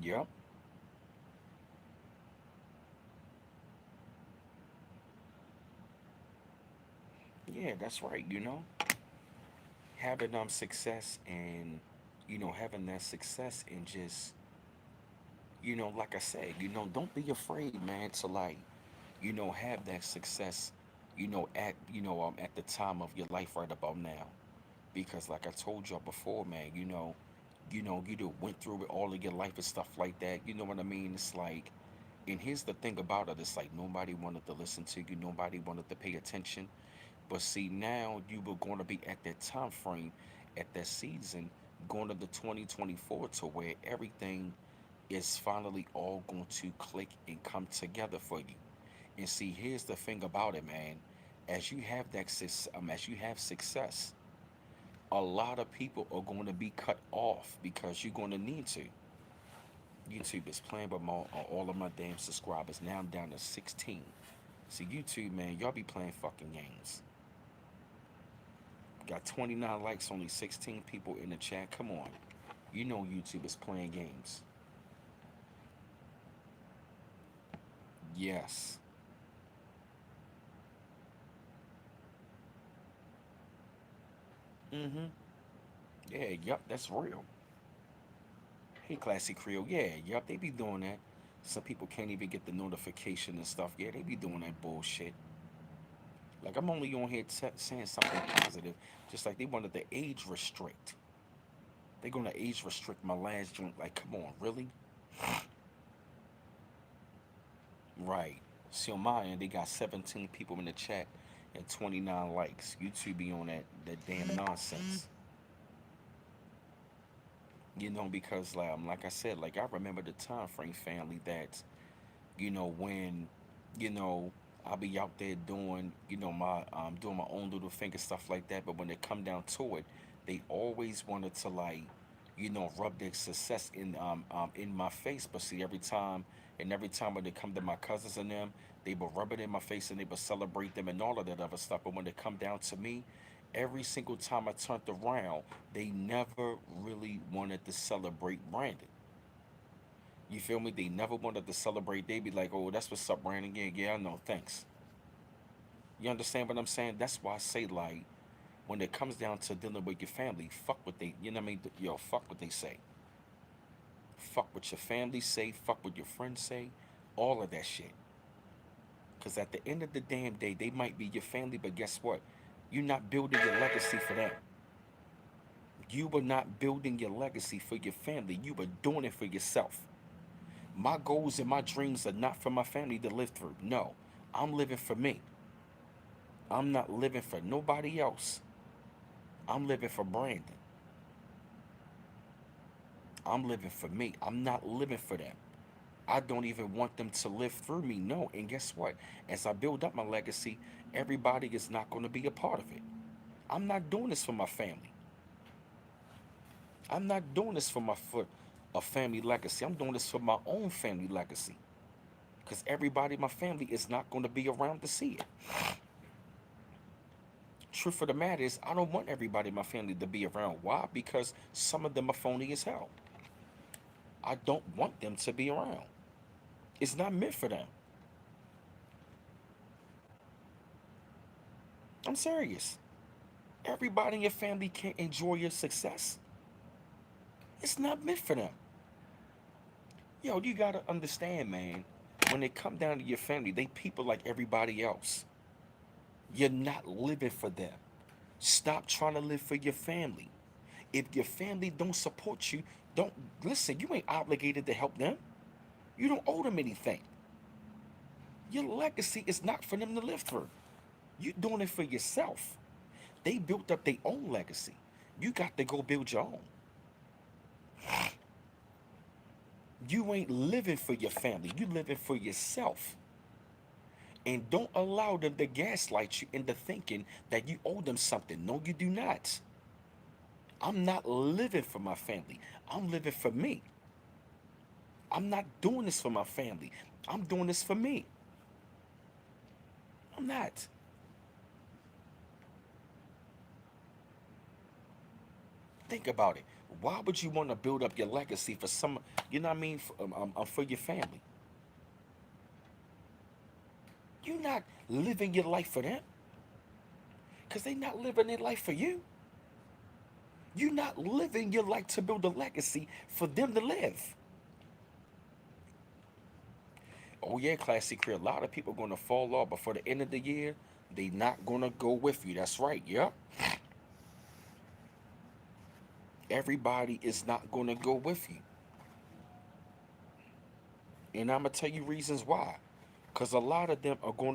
Yep. Yeah, that's right. Having success and having that success and just like I said, don't be afraid, man, to like have that success at the time of your life right about now, because like I told y'all before, man, you done went through it all of your life and stuff like that. You know what I mean? It's like, and here's the thing about it, it's like nobody wanted to listen to you, nobody wanted to pay attention. But see, now you were going to be at that time frame, at that season, going to the 2024 to where everything is finally all going to click and come together for you. And see, here's the thing about it, man. As you have success, a lot of people are going to be cut off because you're going to need to. YouTube is playing with all of my damn subscribers. Now I'm down to 16. See, YouTube, man, y'all be playing fucking games. Got 29 likes, only 16 people in the chat. Come on. You know YouTube is playing games. Yes. Mm-hmm. Yeah, yup, that's real. Hey, Classy Creole. Yeah, yup, they be doing that. Some people can't even get the notification and stuff. Yeah, they be doing that bullshit. Like, I'm only on here saying something positive, just like they wanted to age restrict. They're gonna age restrict my last joint. Like, come on, really? Right. See, on my end, they got 17 people in the chat and 29 likes. YouTube be on that damn nonsense. Because like I said, like I remember the time frame, family, that when you know I'll be out there doing my doing my own little finger stuff like that. But when it come down to it, they always wanted to, like, rub their success in my face. But see, every time when they come to my cousins and them, they would rub it in my face and they would celebrate them and all of that other stuff. But when it come down to me, every single time I turned around, they never really wanted to celebrate Brandon. You feel me? They never wanted to celebrate. They be like, "Oh, that's what's up, Brandon." Yeah, yeah, I know. Thanks. You understand what I'm saying? That's why I say, like, when it comes down to dealing with your family, fuck what they, you know what I mean? Yo, fuck what they say. Fuck what your family say. Fuck what your friends say. All of that shit. Because at the end of the damn day, they might be your family, but guess what? You're not building your legacy for them. You were not building your legacy for your family. You were doing it for yourself. My goals and my dreams are not for my family to live through. No, I'm living for me. I'm not living for nobody else. I'm living for Brandon. I'm living for me. I'm not living for them. I don't even want them to live through me. No. And guess what? As I build up my legacy, everybody is not going to be a part of it. I'm not doing this for my family. I'm not doing this for a family legacy. I'm doing this for my own family legacy. Because everybody in my family is not going to be around to see it. Truth of the matter is, I don't want everybody in my family to be around. Why? Because some of them are phony as hell. I don't want them to be around. It's not meant for them. I'm serious. Everybody in your family can't enjoy your success. It's not meant for them. Yo, you gotta understand, man. When it come down to your family, they people like everybody else. You're not living for them. Stop trying to live for your family. If your family don't support you, don't listen. You ain't obligated to help them. You don't owe them anything. Your legacy is not for them to live through. You doing it for yourself. They built up their own legacy. You got to go build your own. You ain't living for your family. You living for yourself. And don't allow them to gaslight you into thinking that you owe them something. No, you do not. I'm not living for my family. I'm living for me. I'm not doing this for my family. I'm doing this for me. I'm not. Think about it. Why would you want to build up your legacy for some, you know what I mean, for your family? You're not living your life for them because they're not living their life for you. You're not living your life to build a legacy for them to live. Oh yeah, Classic Career. A lot of people going to fall off before the end of the year. They not going to go with you. That's right. Yep. Everybody is not going to go with you. And I'm going to tell you reasons why. Because a lot of them are going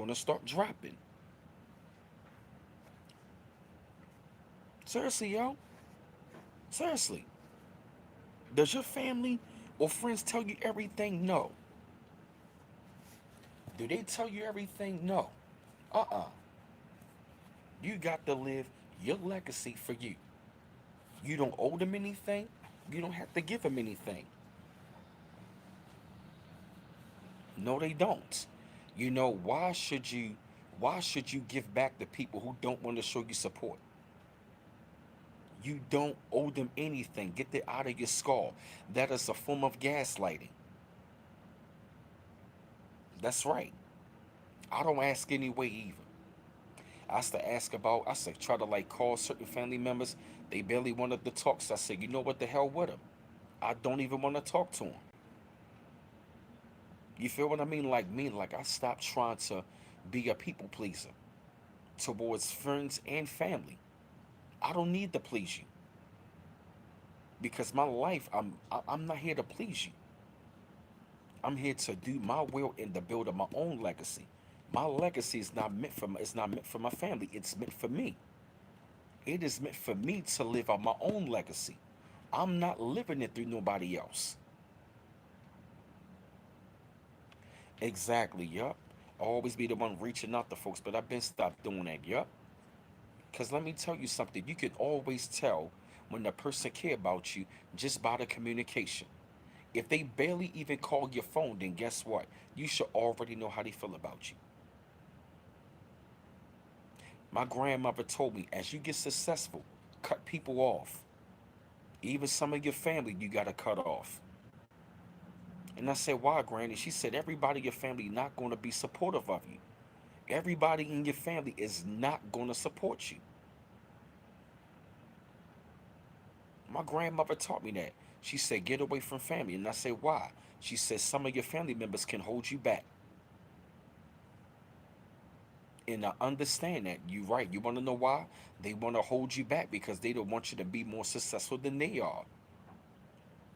to start dropping. Seriously, yo. Seriously. Does your family or friends tell you everything? No. Do they tell you everything? No. Uh-uh. You got to live your legacy for you. You don't owe them anything. You don't have to give them anything. No, they don't. Why should you give back to people who don't want to show you support? You don't owe them anything. Get that out of your skull. That is a form of gaslighting. That's right. I don't ask anyway either. I used to ask about, I said, try to like call certain family members. They barely wanted to talk. So I said, you know what the hell with them? I don't even want to talk to them. You feel what I mean? Like me, like I stopped trying to be a people pleaser towards friends and family. I don't need to please you because my life, I'm not here to please you. I'm here to do my will and to build up my own legacy. My legacy is not meant for it's not meant for my family. It's meant for me. It is meant for me to live out my own legacy. I'm not living it through nobody else. Exactly, yup. I always be the one reaching out to folks, but I've been stopped doing that, yup. Cause let me tell you something, you can always tell when the person care about you just by the communication. If they barely even call your phone, then guess what? You should already know how they feel about you. My grandmother told me, as you get successful, cut people off. Even some of your family you gotta cut off. And I said, why, Granny? She said, everybody in your family not gonna be supportive of you. Everybody in your family is not gonna support you. My grandmother taught me that. She said, get away from family. And I said, why? She said, some of your family members can hold you back. And I understand that. You're right. You want to know why? They want to hold you back because they don't want you to be more successful than they are.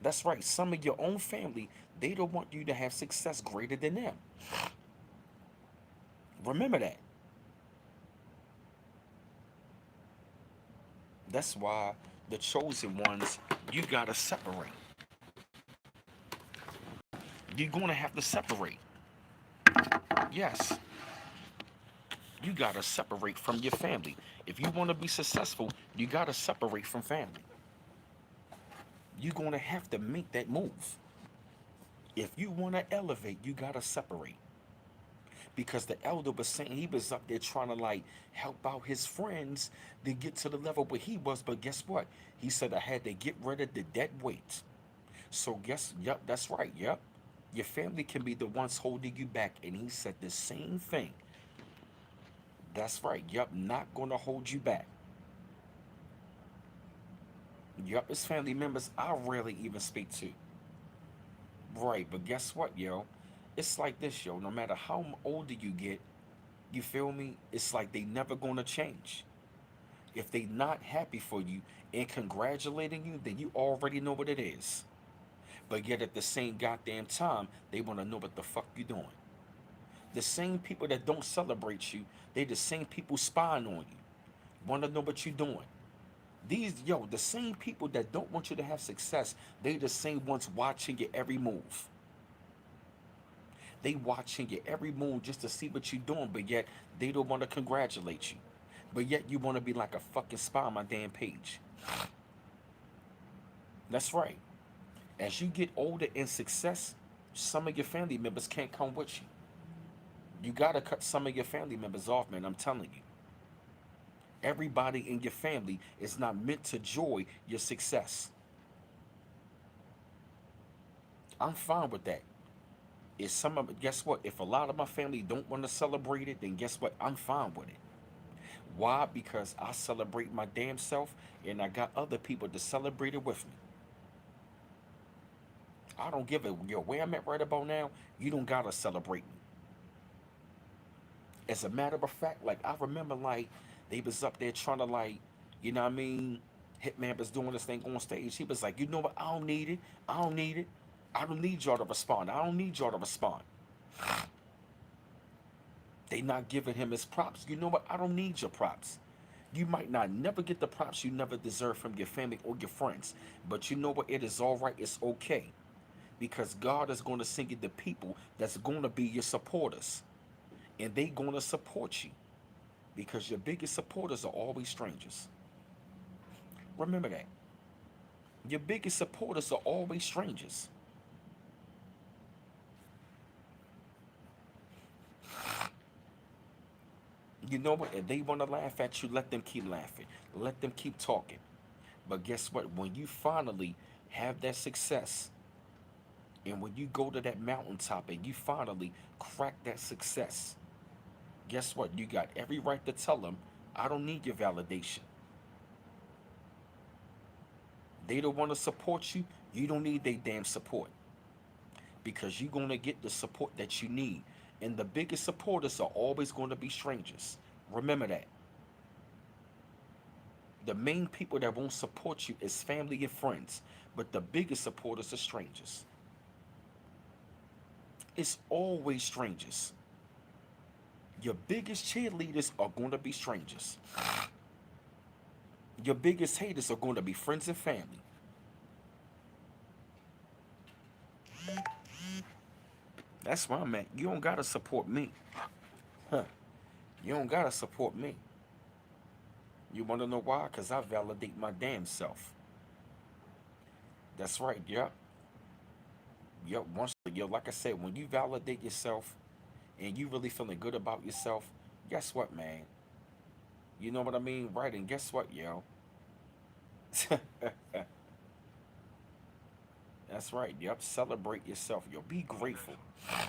That's right. Some of your own family, they don't want you to have success greater than them. Remember that. That's why the chosen ones, you got to separate. You're going to have to separate. Yes, you got to separate from your family. If you want to be successful, you got to separate from family. You're going to have to make that move. If you want to elevate, you got to separate. Because the elder was saying he was up there trying to like help out his friends to get to the level where he was. But guess what? He said, I had to get rid of the dead weight. So yep, that's right. Yep. Your family can be the ones holding you back. And he said the same thing. That's right. Yep. Not going to hold you back. Yep. It's family members I rarely even speak to. Right. But guess what, yo? It's like this, yo. No matter how older you get, you feel me? It's like they never going to change. If they not happy for you and congratulating you, then you already know what it is. But yet at the same goddamn time, they want to know what the fuck you doing. The same people that don't celebrate you, they the same people spying on you. Want to know what you doing. The same people that don't want you to have success, they the same ones watching your every move. They watching your every move just to see what you're doing, but yet they don't want to congratulate you. But yet you want to be like a fucking spy on my damn page. That's right. As you get older in success, some of your family members can't come with you. You gotta cut some of your family members off, man. I'm telling you. Everybody in your family is not meant to enjoy your success. I'm fine with that. If some of guess what? If a lot of my family don't want to celebrate it, then guess what? I'm fine with it. Why? Because I celebrate my damn self and I got other people to celebrate it with me. I don't give a where I'm at right about now, you don't gotta celebrate me. As a matter of fact, like I remember like they was up there trying to like, you know what I mean? Hitman was doing this thing on stage. He was like, you know what? I don't need it. I don't need it. I don't need y'all to respond. I don't need y'all to respond. They not giving him his props. You know what? I don't need your props. You might not never get the props you never deserve from your family or your friends. But you know what? It is all right. It's okay. Because God is going to send you the people that's going to be your supporters. And they going to support you. Because your biggest supporters are always strangers. Remember that. Your biggest supporters are always strangers. You know what? If they want to laugh at you, let them keep laughing. Let them keep talking. But guess what? When you finally have that success, and when you go to that mountaintop and you finally crack that success, Guess what? You got every right to tell them, I don't need your validation. They don't want to support you. You don't need their damn support because you're going to get the support that you need. And the biggest supporters are always going to be strangers. Remember that. The main people that won't support you is family and friends, but the biggest supporters are strangers. It's always strangers. Your biggest cheerleaders are going to be strangers. Your biggest haters are going to be friends and family. That's why I'm at. You don't gotta support me. Huh. You don't gotta support me. You wanna know why? Cause I validate my damn self. That's right, yep. Yep. Like I said, when you validate yourself and you really feeling good about yourself, guess what, man? You know what I mean? Right, and guess what, yo? That's right, yep. Celebrate yourself, yo. Be Be grateful. grateful.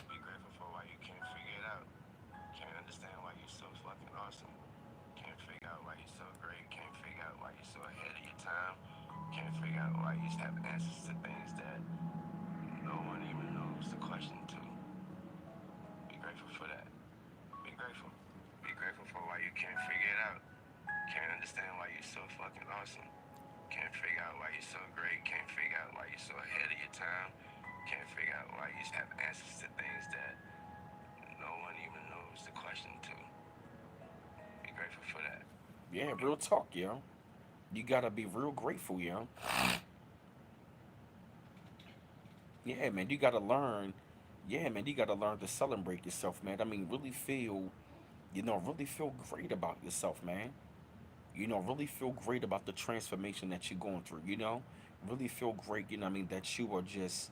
Be grateful for why you can't figure it out. Can't understand why you're so fucking awesome. Can't figure out why you're so great. Can't figure out why you're so ahead of your time. Can't figure out why you have answers to things that no one even knows the question to. Be grateful for that. Be grateful. Be grateful for why you can't figure it out. Can't understand why you're so fucking awesome. Can't figure out why you're so great. Can't figure out why you're so ahead of your time. Can't figure out why you have answers to things that no one even knows the question to. Be grateful for that. Yeah, real talk, yo. You gotta be real grateful, yo. Yeah, man, you gotta learn. Yeah, man, you gotta learn to celebrate yourself, man. I mean, really feel great about yourself, man. Really feel great about the transformation that you're going through, Really feel great, that you are just,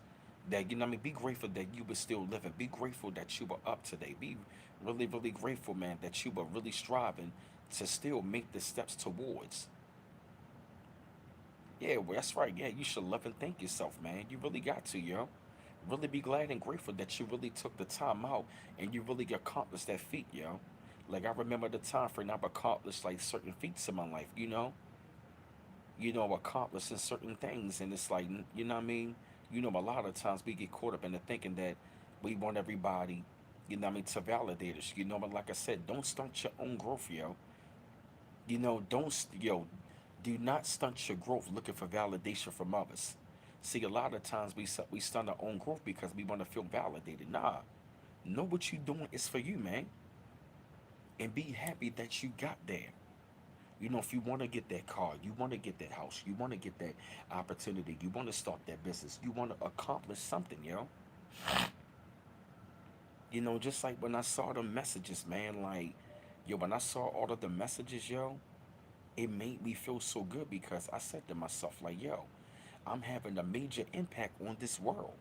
that, be grateful that you were still living. Be grateful that you were up today. Be really, really grateful, man, that you were really striving to still make the steps towards. Yeah, well, that's right. Yeah, you should love and thank yourself, man. You really got to, yo. Really be glad and grateful that you really took the time out and you really accomplished that feat, yo. Like I remember the time frame I've accomplished like certain feats in my life, accomplishing certain things, and it's like, you know what I mean. A lot of times we get caught up in the thinking that we want everybody, to validate us. But like I said, don't stunt your own growth, yo. Don't yo, do not stunt your growth looking for validation from others. See, a lot of times we stunt our own growth because we want to feel validated. Nah, know what you're doing is for you, man, and be happy that you got there. If you want to get that car, you want to get that house, you want to get that opportunity, you want to start that business, you want to accomplish something, yo. Just like when I saw the messages, man, like, yo, when I saw all of the messages, yo, it made me feel so good because I said to myself, like, yo, I'm having a major impact on this world.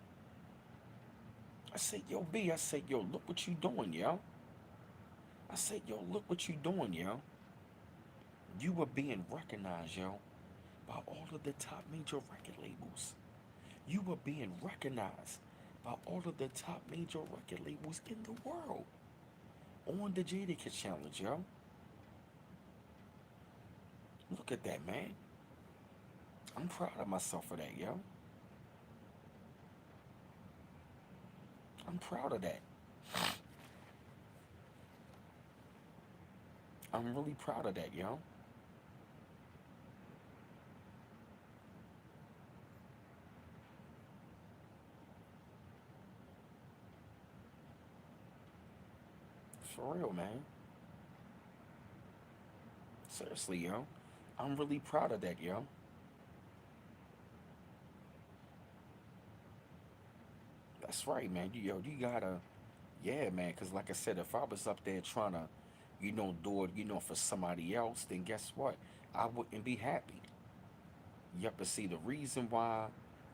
I said, yo, B, I said, yo, look what you doing, yo. I said, yo, look what you doing, yo. You were being recognized, yo, by all of the top major record labels. You were being recognized by all of the top major record labels in the world on the Jadakiss Challenge, yo. Look at that, man. I'm proud of myself for that, yo. I'm proud of that. I'm really proud of that, yo. For real, man. Seriously, yo. I'm really proud of that, yo. That's right, man. You gotta, yeah, man. Cause like I said, if I was up there trying to, do it, for somebody else, then guess what? I wouldn't be happy. You have to see the reason why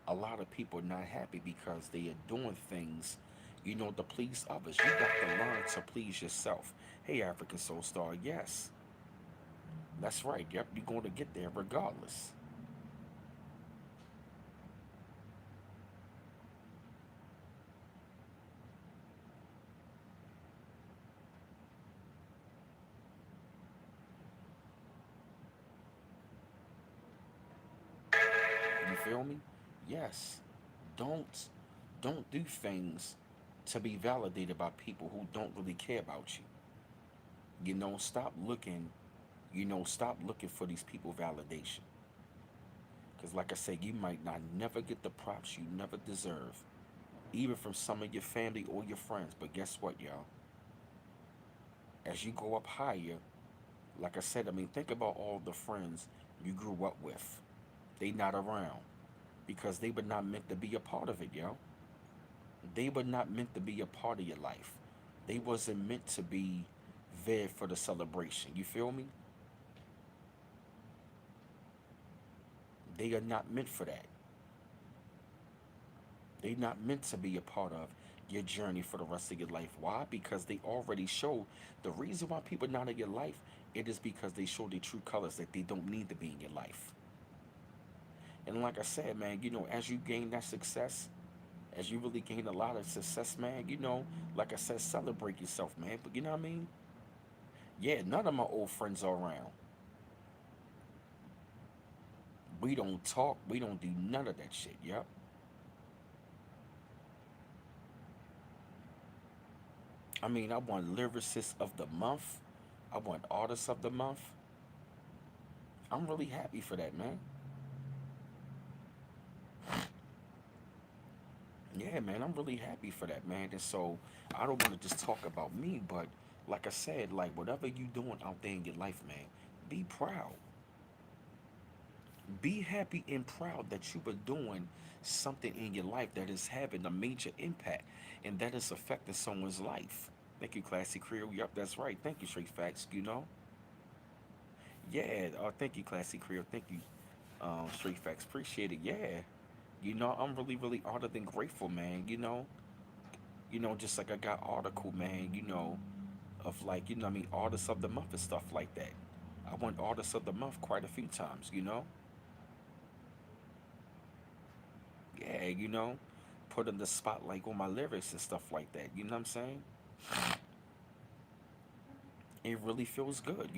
a lot of people are not happy because they are doing things, to please others. You got to learn to please yourself. Hey, African Soul Star, yes, that's right. Yep, you're going to get there regardless. feel me? Yes. Don't don't do things to be validated by people who don't really care about you. Stop looking, stop looking for these people validation. Cause like I said, you might not never get the props you never deserve, even from some of your family or your friends. But guess what, y'all? As you go up higher, like I said, I mean, think about all the friends you grew up with. They not around because they were not meant to be a part of it, yo. They were not meant to be a part of your life. They wasn't meant to be there for the celebration. You feel me? They are not meant for that. They not meant to be a part of your journey for the rest of your life. Why? Because they already show the reason why people not in your life. It is because they show their true colors that they don't need to be in your life. And like I said, man, as you gain that success, as you really gain a lot of success, man, like I said, celebrate yourself, man. But you know what I mean? Yeah, none of my old friends are around. We don't talk. We don't do none of that shit. Yep. I mean, I won lyricist of the month. I won artist of the month. I'm really happy for that, man. Yeah, man, I'm really happy for that, man. And so I don't want to just talk about me, but like I said, like whatever you doing out there in your life, man, be proud. Be happy and proud that you are doing something in your life that is having a major impact and that is affecting someone's life. Thank you, Classy Creole. Yep, that's right. Thank you, Straight Facts. Yeah, thank you, Classy Creole. Thank you, Straight Facts. Appreciate it. Yeah. I'm really, really honored and grateful, man. Just like I got article, man, of like, I mean, artists of the month and stuff like that. I won artist of the month quite a few times. Yeah, put in the spotlight on my lyrics and stuff like that. You know what I'm saying? It really feels good.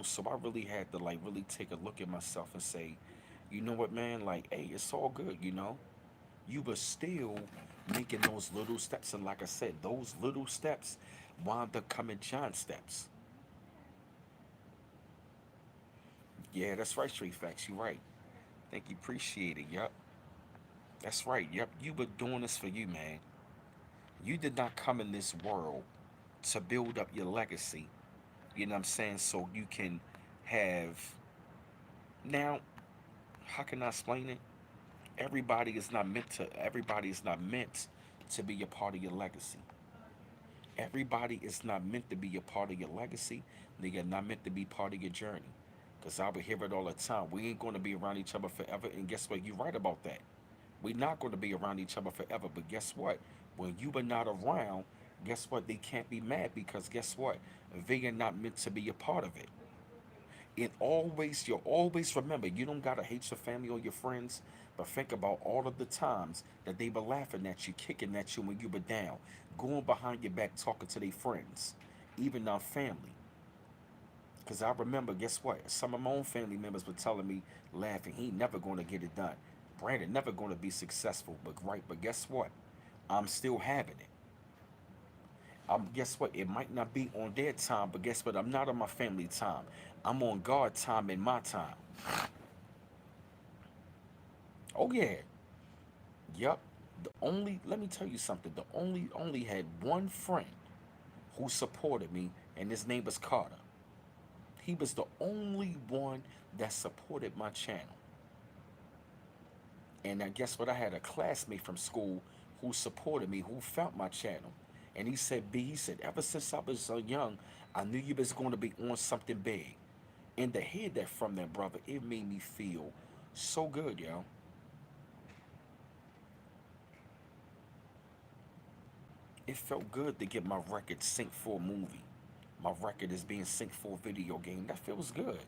So I really had to like really take a look at myself and say, you know what, man, like, hey, it's all good. You were still making those little steps. And like I said, those little steps wound up coming giant steps. Yeah, that's right, Street Facts. You're right. Thank you. Appreciate it. Yep. That's right. Yep. You were doing this for you, man. You did not come in this world to build up your legacy. You know what I'm saying? So you can have. Now, how can I explain it? Everybody is not meant to be a part of your legacy. Everybody is not meant to be a part of your legacy. They are not meant to be part of your journey. Because I would hear it all the time. We ain't going to be around each other forever. And guess what? You're right about that. We're not going to be around each other forever. But guess what? When you are not around, guess what? They can't be mad because guess what? They are not meant to be a part of it. You'll always remember, you don't gotta hate your family or your friends, but think about all of the times that they were laughing at you, kicking at you when you were down, going behind your back, talking to their friends, even our family. Because I remember, guess what? Some of my own family members were telling me, laughing, he never gonna get it done. Brandon never gonna be successful, but guess what? I'm still having it. Guess what? It might not be on their time, but guess what? I'm not on my family time. I'm on God time and my time. Oh yeah. Yep. Let me tell you something. The only had one friend who supported me, and his name was Carter. He was the only one that supported my channel. And I guess what? I had a classmate from school who supported me, who found my channel. And he said, B, he said, ever since I was so young, I knew you was going to be on something big. And to hear that from that brother, it made me feel so good, yo. It felt good to get my record synced for a movie. My record is being synced for a video game. That feels good.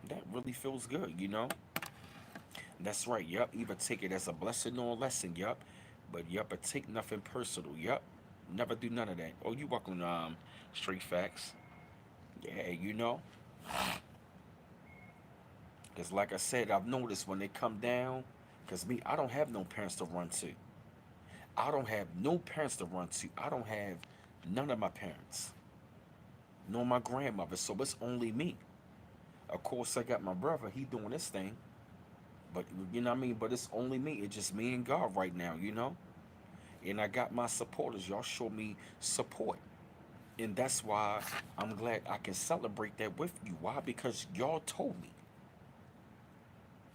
That really feels good. That's right. Yup. Either take it as a blessing or a lesson. Yup. But yep, but take nothing personal. Yep. Never do none of that. Oh, you welcome straight facts. Yeah, you know. Cause like I said, I've noticed when they come down, cause me, I don't have no parents to run to. I don't have no parents to run to. I don't have none of my parents, nor my grandmother. So it's only me. Of course, I got my brother. He doing this thing, but you know what I mean. But it's only me. It's just me and God right now. You know. And I got my supporters. Y'all show me support. And that's why I'm glad I can celebrate that with you. Why? Because y'all told me.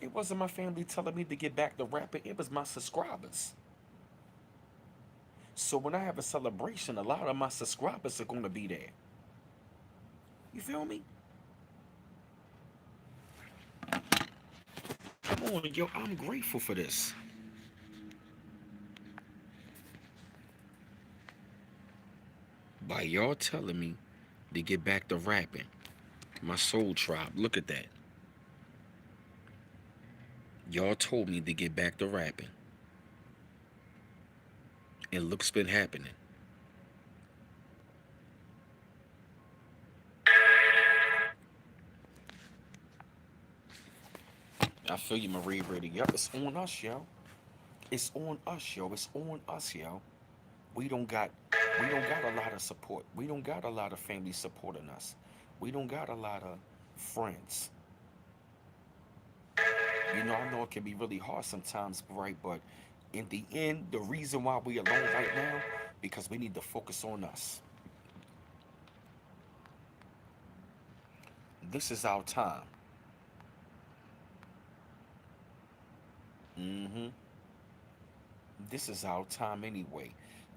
It wasn't my family telling me to get back to rapping, it was my subscribers. So when I have a celebration, a lot of my subscribers are going to be there. You feel me? Come on, yo, I'm grateful for this. By y'all telling me to get back to rapping. My soul tribe, look at that. Y'all told me to get back to rapping. And look's been happening. I feel you, Marie Brady. Yep, it's on us, yo. It's on us, yo. It's on us, yo. We don't got we don't got a lot of support. We don't got a lot of family supporting us. We don't got a lot of friends. I know it can be really hard sometimes, right? But in the end, the reason why we alone right now, because we need to focus on us. This is our time. hmm This is our time anyway.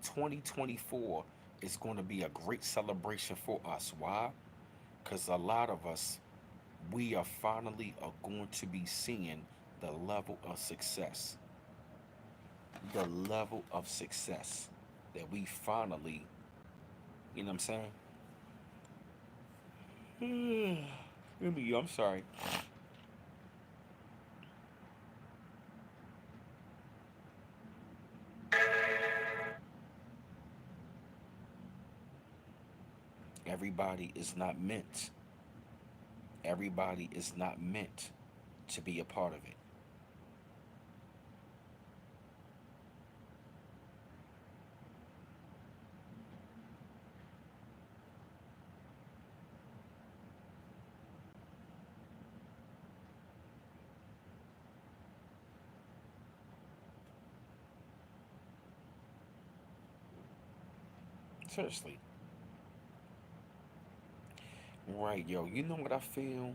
2024 is going to be a great celebration for us. Why? Because a lot of us, we are finally are going to be seeing the level of success. The level of success that we finally, you know what I'm saying? I'm sorry. Everybody is not meant. Everybody is not meant to be a part of it. Seriously. Right, yo. You know what I feel?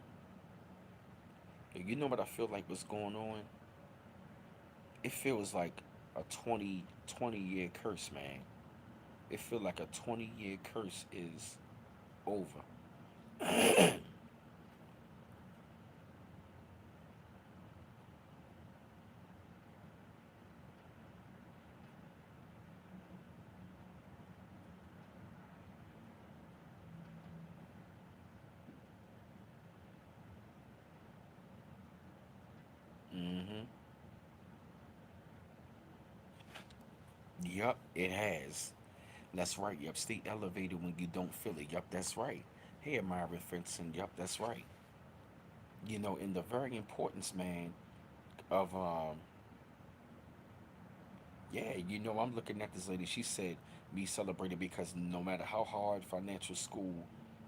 You know what I feel like what's going on? It feels like a 20 year curse, man. It feels like a 20-year curse is over. hmm Yup, it has. That's right. Yup, stay elevated when you don't feel it. Yup, that's right. Hey, Myron Vincent. Yup, that's right. In the very importance, man, of yeah, I'm looking at this lady. She said me celebrating because no matter how hard financial school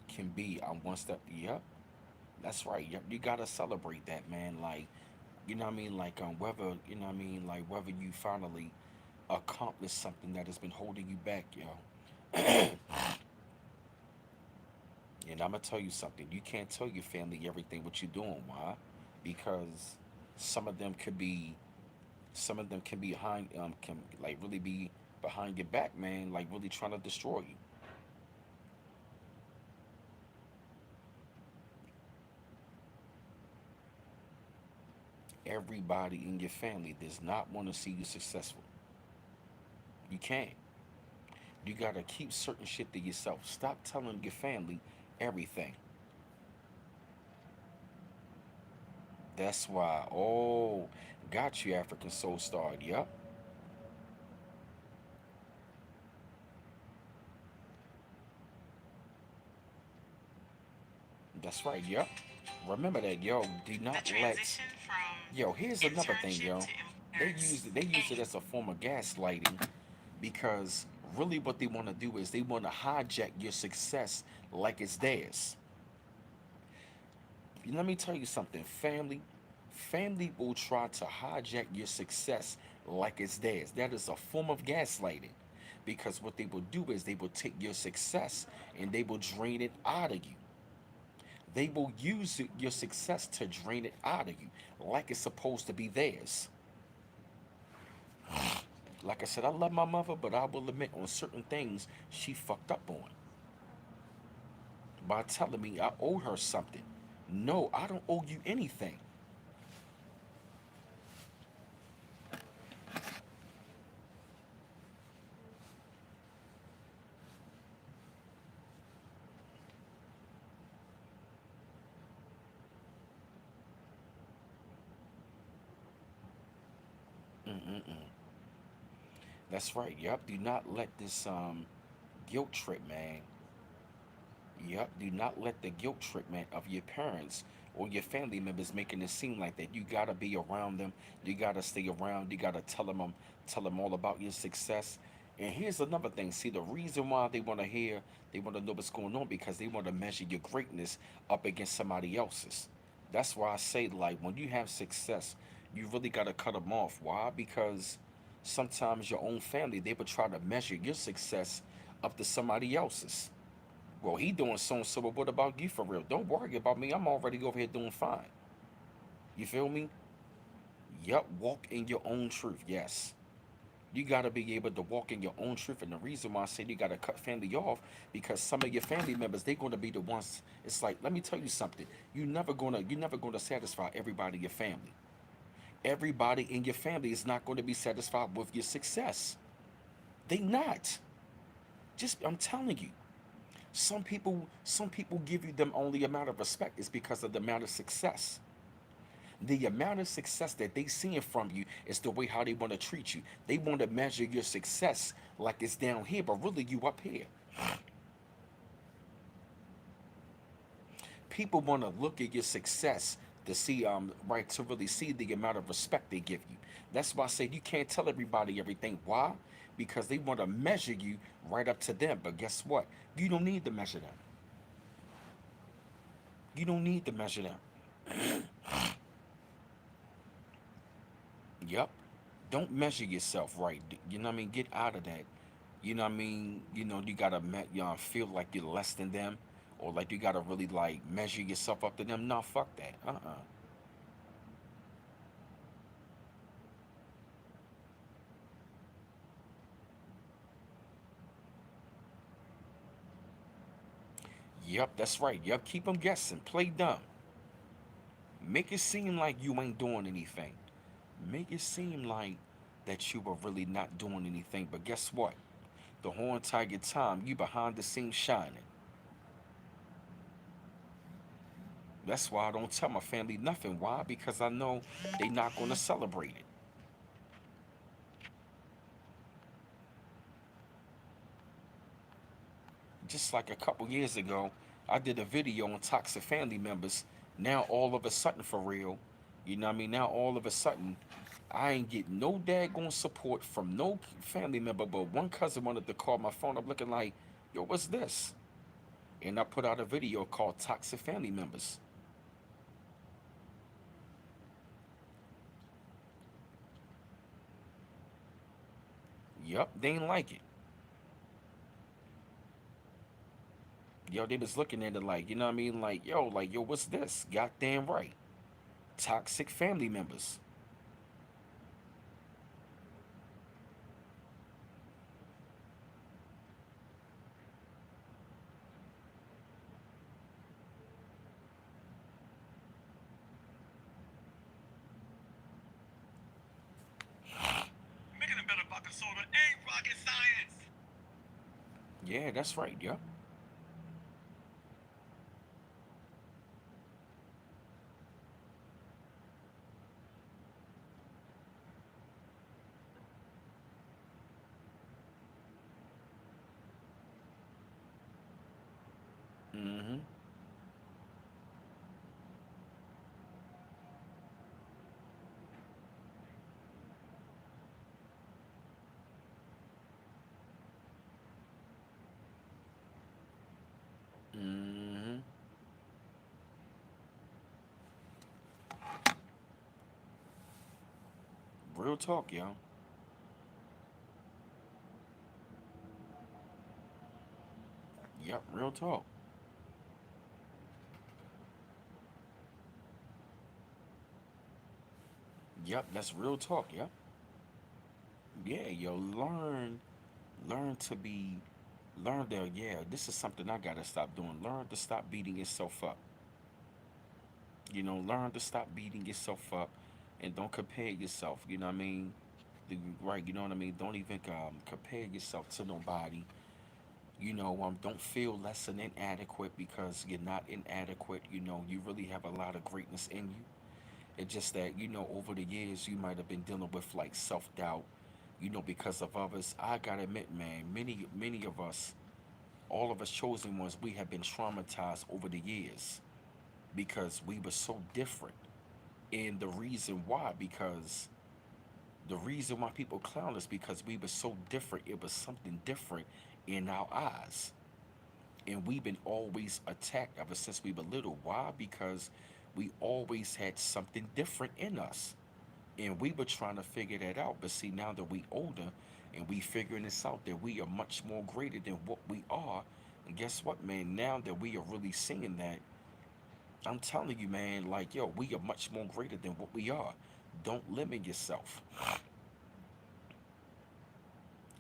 can be, I'm one step. Yep, that's right. Yep, you gotta celebrate that, man. Like, you know what I mean? Like, whether whether you finally accomplish something that has been holding you back, yo. And I'm gonna tell you something. You can't tell your family everything what you're doing. Why? Because some of them could be some of them can be behind can like really be behind your back, man, like really trying to destroy you. Everybody in your family does not want to see you successful. You can't. You gotta keep certain shit to yourself. Stop telling your family everything. That's why. Oh, got you, African Soul Star. Yup. That's right. Yep. Remember that, yo. Do The not let. transition from Yo, here's another thing, internship yo. to They use it as a form of gaslighting because really what they want to do is they want to hijack your success like it's theirs. Let me tell you something, family will try to hijack your success like it's theirs. That is a form of gaslighting because what they will do is they will take your success and they will drain it out of you. They will use your success to drain it out of you like it's supposed to be theirs. Like I said, I love my mother, but I will admit on certain things she fucked up on by telling me I owed her something. No, I don't owe you anything. Mm-mm-mm. That's right. Yep. Do not let this guilt trip, man. Yep. Do not let the guilt trip, man, of your parents or your family members making it seem like that you gotta be around them. You gotta stay around. You gotta tell them all about your success. And here's another thing. See, the reason why they want to know what's going on because they want to measure your greatness up against somebody else's. That's why I say, like, when you have success, you really gotta cut them off. Why? Because sometimes your own family they would try to measure your success up to somebody else's. Well, he doing so and so, but what about you for real? Don't worry about me. I'm already over here doing fine. You feel me? Yup, walk in your own truth. Yes. You gotta be able to walk in your own truth. And the reason why I say you gotta cut family off, because some of your family members, they're gonna be the ones. It's like, let me tell you something. You're never gonna satisfy everybody in your family. Everybody in your family is not going to be satisfied with your success. They not. Just I'm telling you. Some people give you them only amount of respect is because of the amount of success. The amount of success that they seeing from you is the way how they want to treat you. They want to measure your success like it's down here, but really you up here. People want to look at your success to see right to really see the amount of respect they give you. That's why I say you can't tell everybody everything. Why? Because they want to measure you right up to them. But guess what? You don't need to measure them. You don't need to measure them. Yep. Don't measure yourself right. You know what I mean? Get out of that. You know what I mean? You gotta feel like you're less than them, or like you gotta really like measure yourself up to them. No, fuck that. Yep, that's right. Yep, keep them guessing. Play dumb. Make it seem like you ain't doing anything. Make it seem like that you were really not doing anything. But guess what? The whole entire time you behind the scenes shining. That's why I don't tell my family nothing. Why? Because I know they not gonna celebrate it. Just like a couple years ago, I did a video on toxic family members. Now all of a sudden, for real, you know what I mean? Now all of a sudden, I ain't getting no daggone support from no family member, but one cousin wanted to call my phone up looking like, yo, what's this? And I put out a video called Toxic Family Members. Yup, they ain't like it. Yo, they was looking at it like, you know what I mean? Like, yo, what's this? Goddamn right. Toxic family members. Making a better vodka soda ain't rocket science. Yeah, that's right, yup. Mm-hmm. real talk, yo. Yep, real talk. Yep, that's real talk, yep. Yeah, yo, learn to be, learn that, yeah, this is something I gotta stop doing. Learn to stop beating yourself up. Learn to stop beating yourself up and don't compare yourself, you know what I mean? Right, you know what I mean? Don't even compare yourself to nobody. Don't feel less than inadequate because you're not inadequate. You really have a lot of greatness in you. It's just that, over the years, you might have been dealing with like self doubt, because of others. I gotta admit, man, many of us, all of us chosen ones, we have been traumatized over the years because we were so different. And the reason why people clown us because we were so different, it was something different in our eyes. And we've been always attacked ever since we were little. Why? Because we always had something different in us. And we were trying to figure that out. But see, now that we older and we figuring this out, that we are much more greater than what we are. And guess what, man? Now that we are really seeing that, I'm telling you, man, like, yo, we are much more greater than what we are. Don't limit yourself.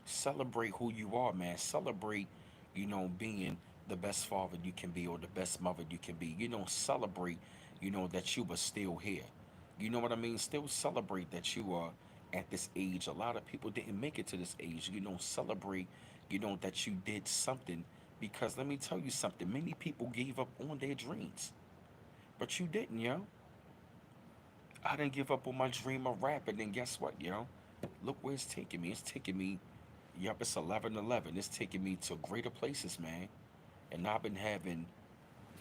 Celebrate who you are, man. Celebrate, being the best father you can be or the best mother you can be. Celebrate, that you were still here. You know what I mean? Still celebrate that you are at this age. A lot of people didn't make it to this age. Celebrate, that you did something. Because let me tell you something, many people gave up on their dreams, but you didn't, yo. I didn't give up on my dream of rapping, and guess what, yo? Look where it's taking me. It's taking me, yep, it's 11:11. It's taking me to greater places, man. And I've been having,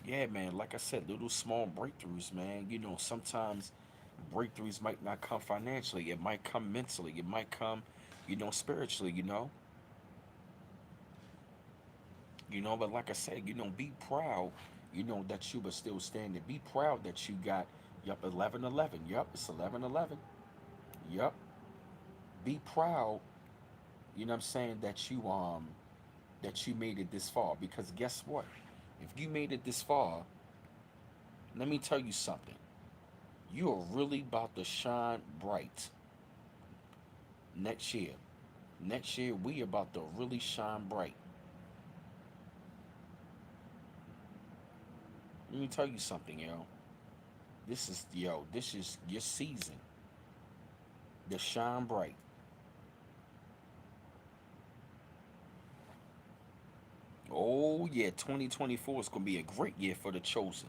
yeah, man, like I said, little small breakthroughs, man. Sometimes breakthroughs might not come financially, it might come mentally, it might come, spiritually, but like I said, be proud, that you were still standing. Be proud that you got, yep, 11:11. Yep, it's 11:11. Yep. Be proud, you know what I'm saying, that you made it this far because guess what? If you made it this far, let me tell you something. You are really about to shine bright next year. Next year, we about to really shine bright. Let me tell you something, yo. This is your season to shine bright. Oh, yeah, 2024 is going to be a great year for the chosen.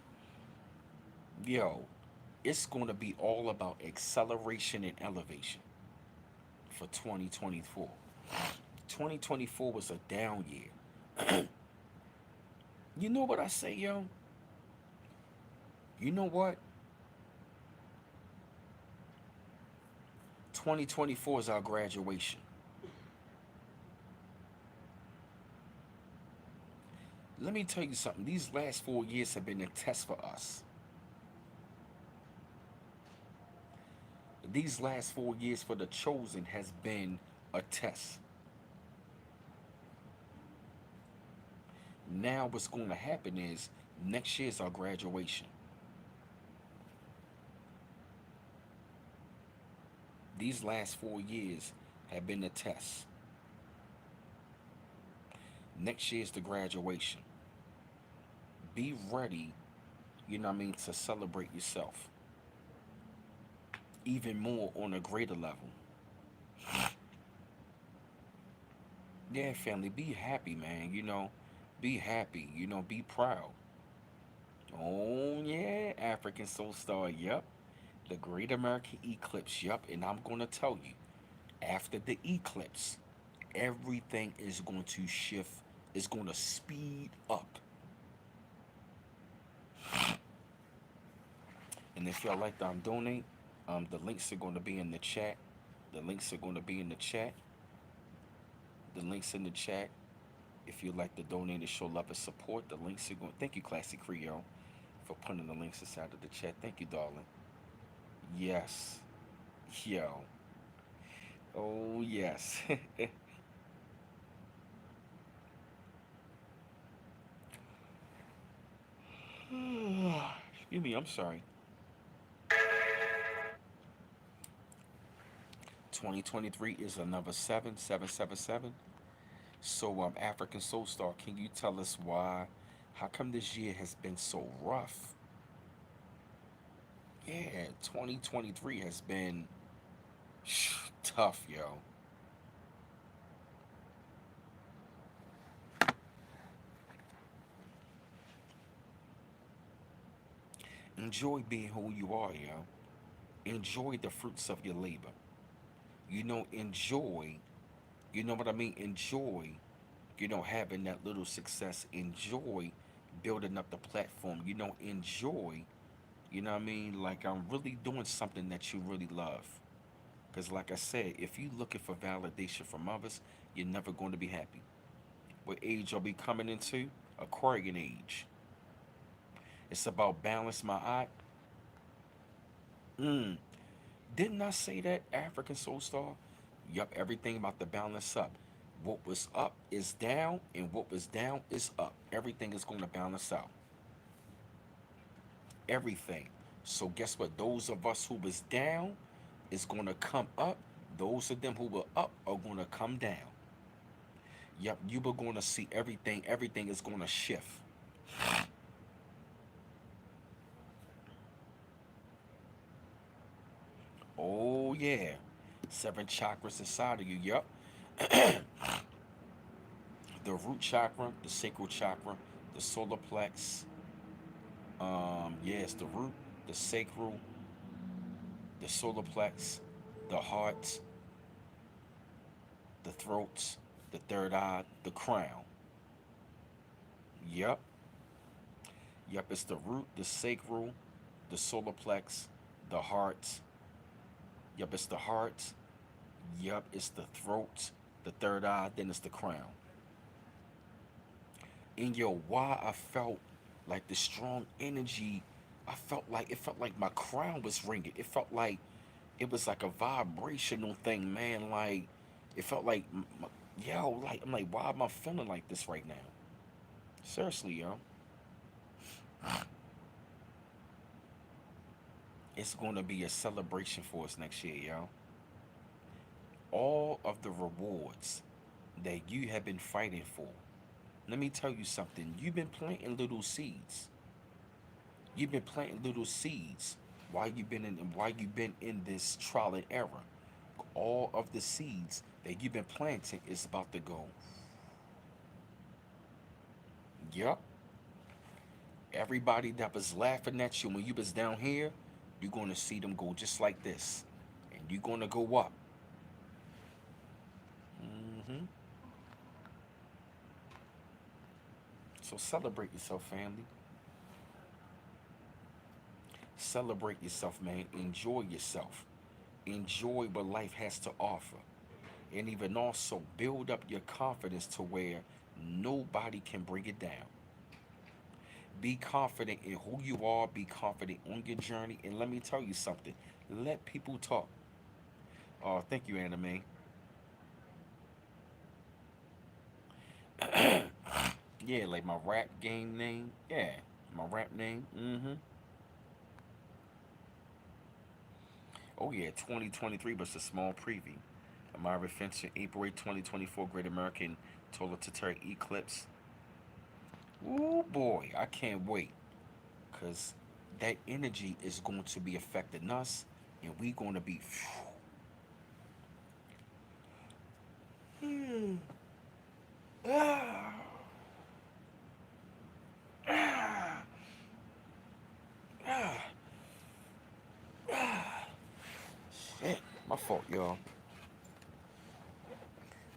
Yo, it's going to be all about acceleration and elevation for 2024. 2024 was a down year. You know what I say, yo? You know what? 2024 is our graduation. Let me tell you something. These last 4 years have been a test for us. These last 4 years for the chosen has been a test. Now, what's going to happen is next year's our graduation. These last 4 years have been a test. Next year's the graduation. Be ready, to celebrate yourself even more on a greater level. Yeah, family, be happy, man. Be happy. Be proud. Oh, yeah, African Soul Star. Yep. The Great American Eclipse. Yep. And I'm going to tell you, after the eclipse, everything is going to shift, it's going to speed up. And if y'all like to donate, the links are going to be in the chat. The links are going to be in the chat. The links in the chat. If you'd like to donate and show love and support, the links are going. Thank you, Classic Creole, for putting the links inside of the chat. Thank you, darling. Yes, yo. Oh, yes. Excuse me, I'm sorry. 2023 is another 7777. So, African Soul Star, can you tell us why? How come this year has been so rough? Yeah, 2023 has been tough, yo. Enjoy being who you are, yo. Enjoy the fruits of your labor. Enjoy, you know what I mean? Enjoy, having that little success. Enjoy building up the platform. Enjoy, what I mean? Like, I'm really doing something that you really love. Because, like I said, if you're looking for validation from others, you're never going to be happy. What age are we coming into? Aquarian age. It's about balance, my eye. Mm. Didn't I say that, African Soul Star? Yup, everything about the balance up. What was up is down, and what was down is up. Everything is going to balance out. Everything. So guess what? Those of us who was down is going to come up. Those of them who were up are going to come down. Yep, you were going to see everything. Everything is going to shift. Oh yeah, seven chakras inside of you. Yep, the root chakra, the sacral chakra, the solar plex. Yes, the root, the sacral, the solar plex, the heart, the throat, the third eye, the crown. Yep, yep. It's the root, the sacral, the solar plex, the heart. Yep, it's the heart. Yep, it's the throat, the third eye. Then it's the crown. And yo, why I felt like the strong energy, it felt like my crown was ringing. It felt like it was like a vibrational thing, man. Like it felt like, yo, like I'm like, why am I feeling like this right now? Seriously, yo, it's gonna be a celebration for us next year, yo. All of the rewards that you have been fighting for. Let me tell you something. You've been planting little seeds. You've been planting little seeds while you've been in this trial and error. All of the seeds that you've been planting is about to go. Yup. Everybody that was laughing at you when you was down here, you're gonna see them go just like this. And you're gonna go up. Hmm. So celebrate yourself, family. Celebrate yourself, man. Enjoy yourself. Enjoy what life has to offer. And even also build up your confidence to where nobody can bring it down. Be confident in who you are, be confident on your journey, and let me tell you something. Let people talk. Oh, thank you, Anime. Yeah, like my rap game name. Yeah, my rap name. Oh yeah, 2023, but it's a small preview. Amara Fincher, April 8, 2024, Great American Total Terry Eclipse. Ooh boy, I can't wait. Because that energy is going to be affecting us, and we going to be. Hmm. Ah, ah, ah, ah. Shit, my fault, y'all.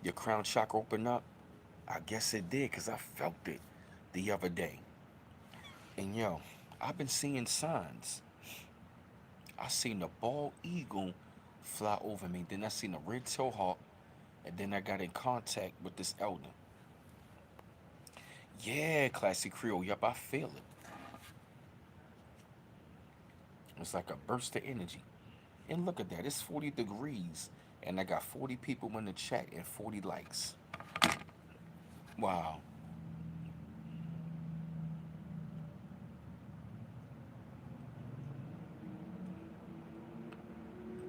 Your crown chakra opened up? I guess it did, because I felt it the other day. And yo, I've been seeing signs. I seen a bald eagle fly over me. Then I seen a red tail hawk. And then I got in contact with this elder. Yeah, classic Creole. Yup, I feel it. It's like a burst of energy. And look at that. It's 40 degrees. And I got 40 people in the chat and 40 likes. Wow.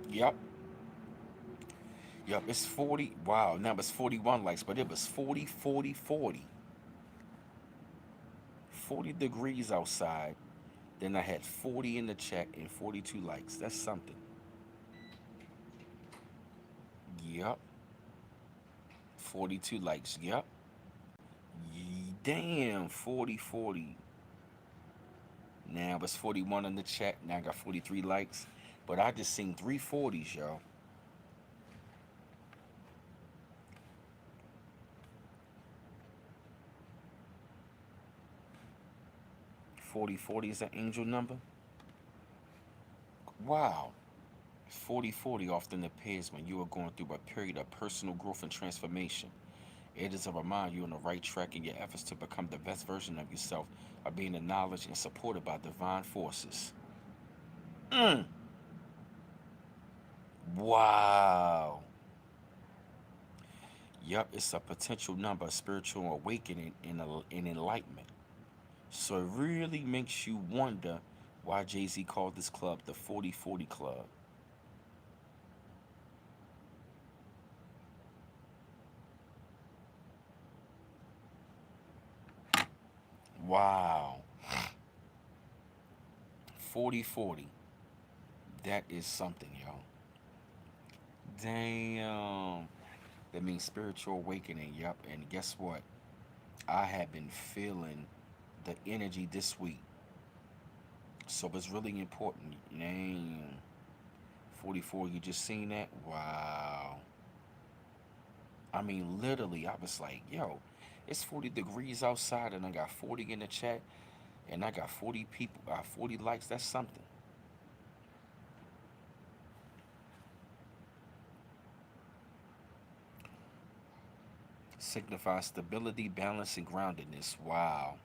Yep. Yep. It's 40. Wow. Now it's 41 likes, but it was 40, 40, 40. 40 degrees outside. Then I had 40 in the chat and 42 likes. That's something. Yep. 42 likes. Yep. Damn. 40, 40. Now it's 41 in the chat. Now I got 43 likes. But I just seen 340s, yo. 4040 is an angel number? Wow. 4040 often appears when you are going through a period of personal growth and transformation. It is a reminder you're on the right track in your efforts to become the best version of yourself, are being acknowledged and supported by divine forces. Mm. Wow. Yep, it's a potential number of spiritual awakening and enlightenment. So it really makes you wonder why Jay-Z called this club the 4040 Club. Wow. 4040. That is something, yo. Damn. That means spiritual awakening. Yep. And guess what? I have been feeling the energy this week. So it's really important. Damn. 44, you just seen that? Wow. I mean, literally, I was like, yo, it's 40 degrees outside and I got 40 in the chat and I got 40 people, 40 likes. That's something. Signifies stability, balance, and groundedness. Wow.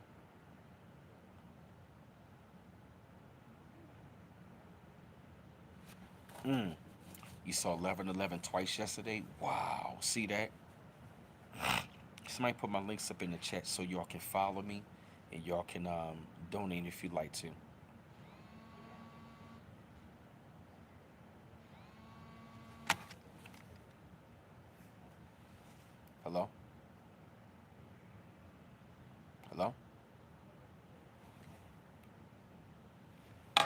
Mm. You saw 1111 twice yesterday? Wow. See that? Somebody put my links up in the chat so y'all can follow me and y'all can donate if you'd like to. Hello? Hello? I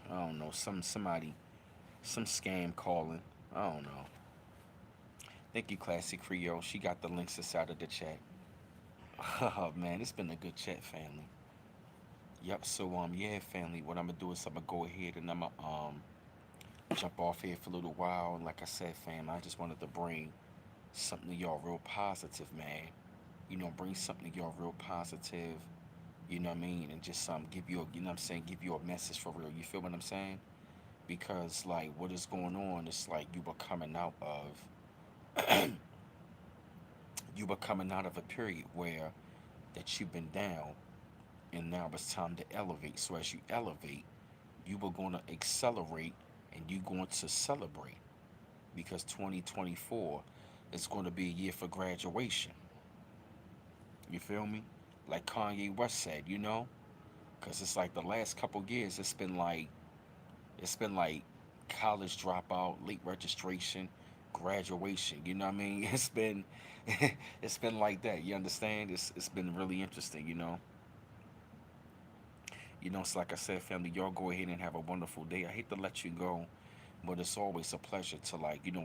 don't know. Some scam calling. I don't know. Thank you, Classic Creole. She got the links inside of the chat. Oh man, it's been a good chat, family. Yep. So yeah, family. What I'm gonna do is I'm gonna go ahead and I'm gonna jump off here for a little while. And like I said, fam, I just wanted to bring something to y'all real positive, man. Bring something to y'all real positive. You know what I mean? And just give you a, you know what I'm saying, give you a message for real. You feel what I'm saying? Because like what is going on, it's like you were coming out of a period where that you've been down and now it's time to elevate. So as you elevate, you were gonna accelerate and you're going to celebrate because 2024 is going to be a year for graduation. You feel me? Like Kanye West said, because it's like the last couple years, it's been like college dropout, late registration, graduation. You know what I mean? It's been like that. You understand? It's been really interesting. So like I said, family, y'all go ahead and have a wonderful day. I hate to let you go, but it's always a pleasure to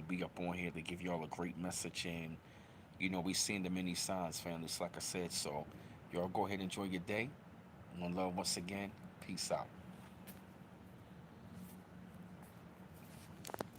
be up on here to give y'all a great message and we seen the many signs, family. So like I said, so y'all go ahead and enjoy your day. One love once again. Peace out.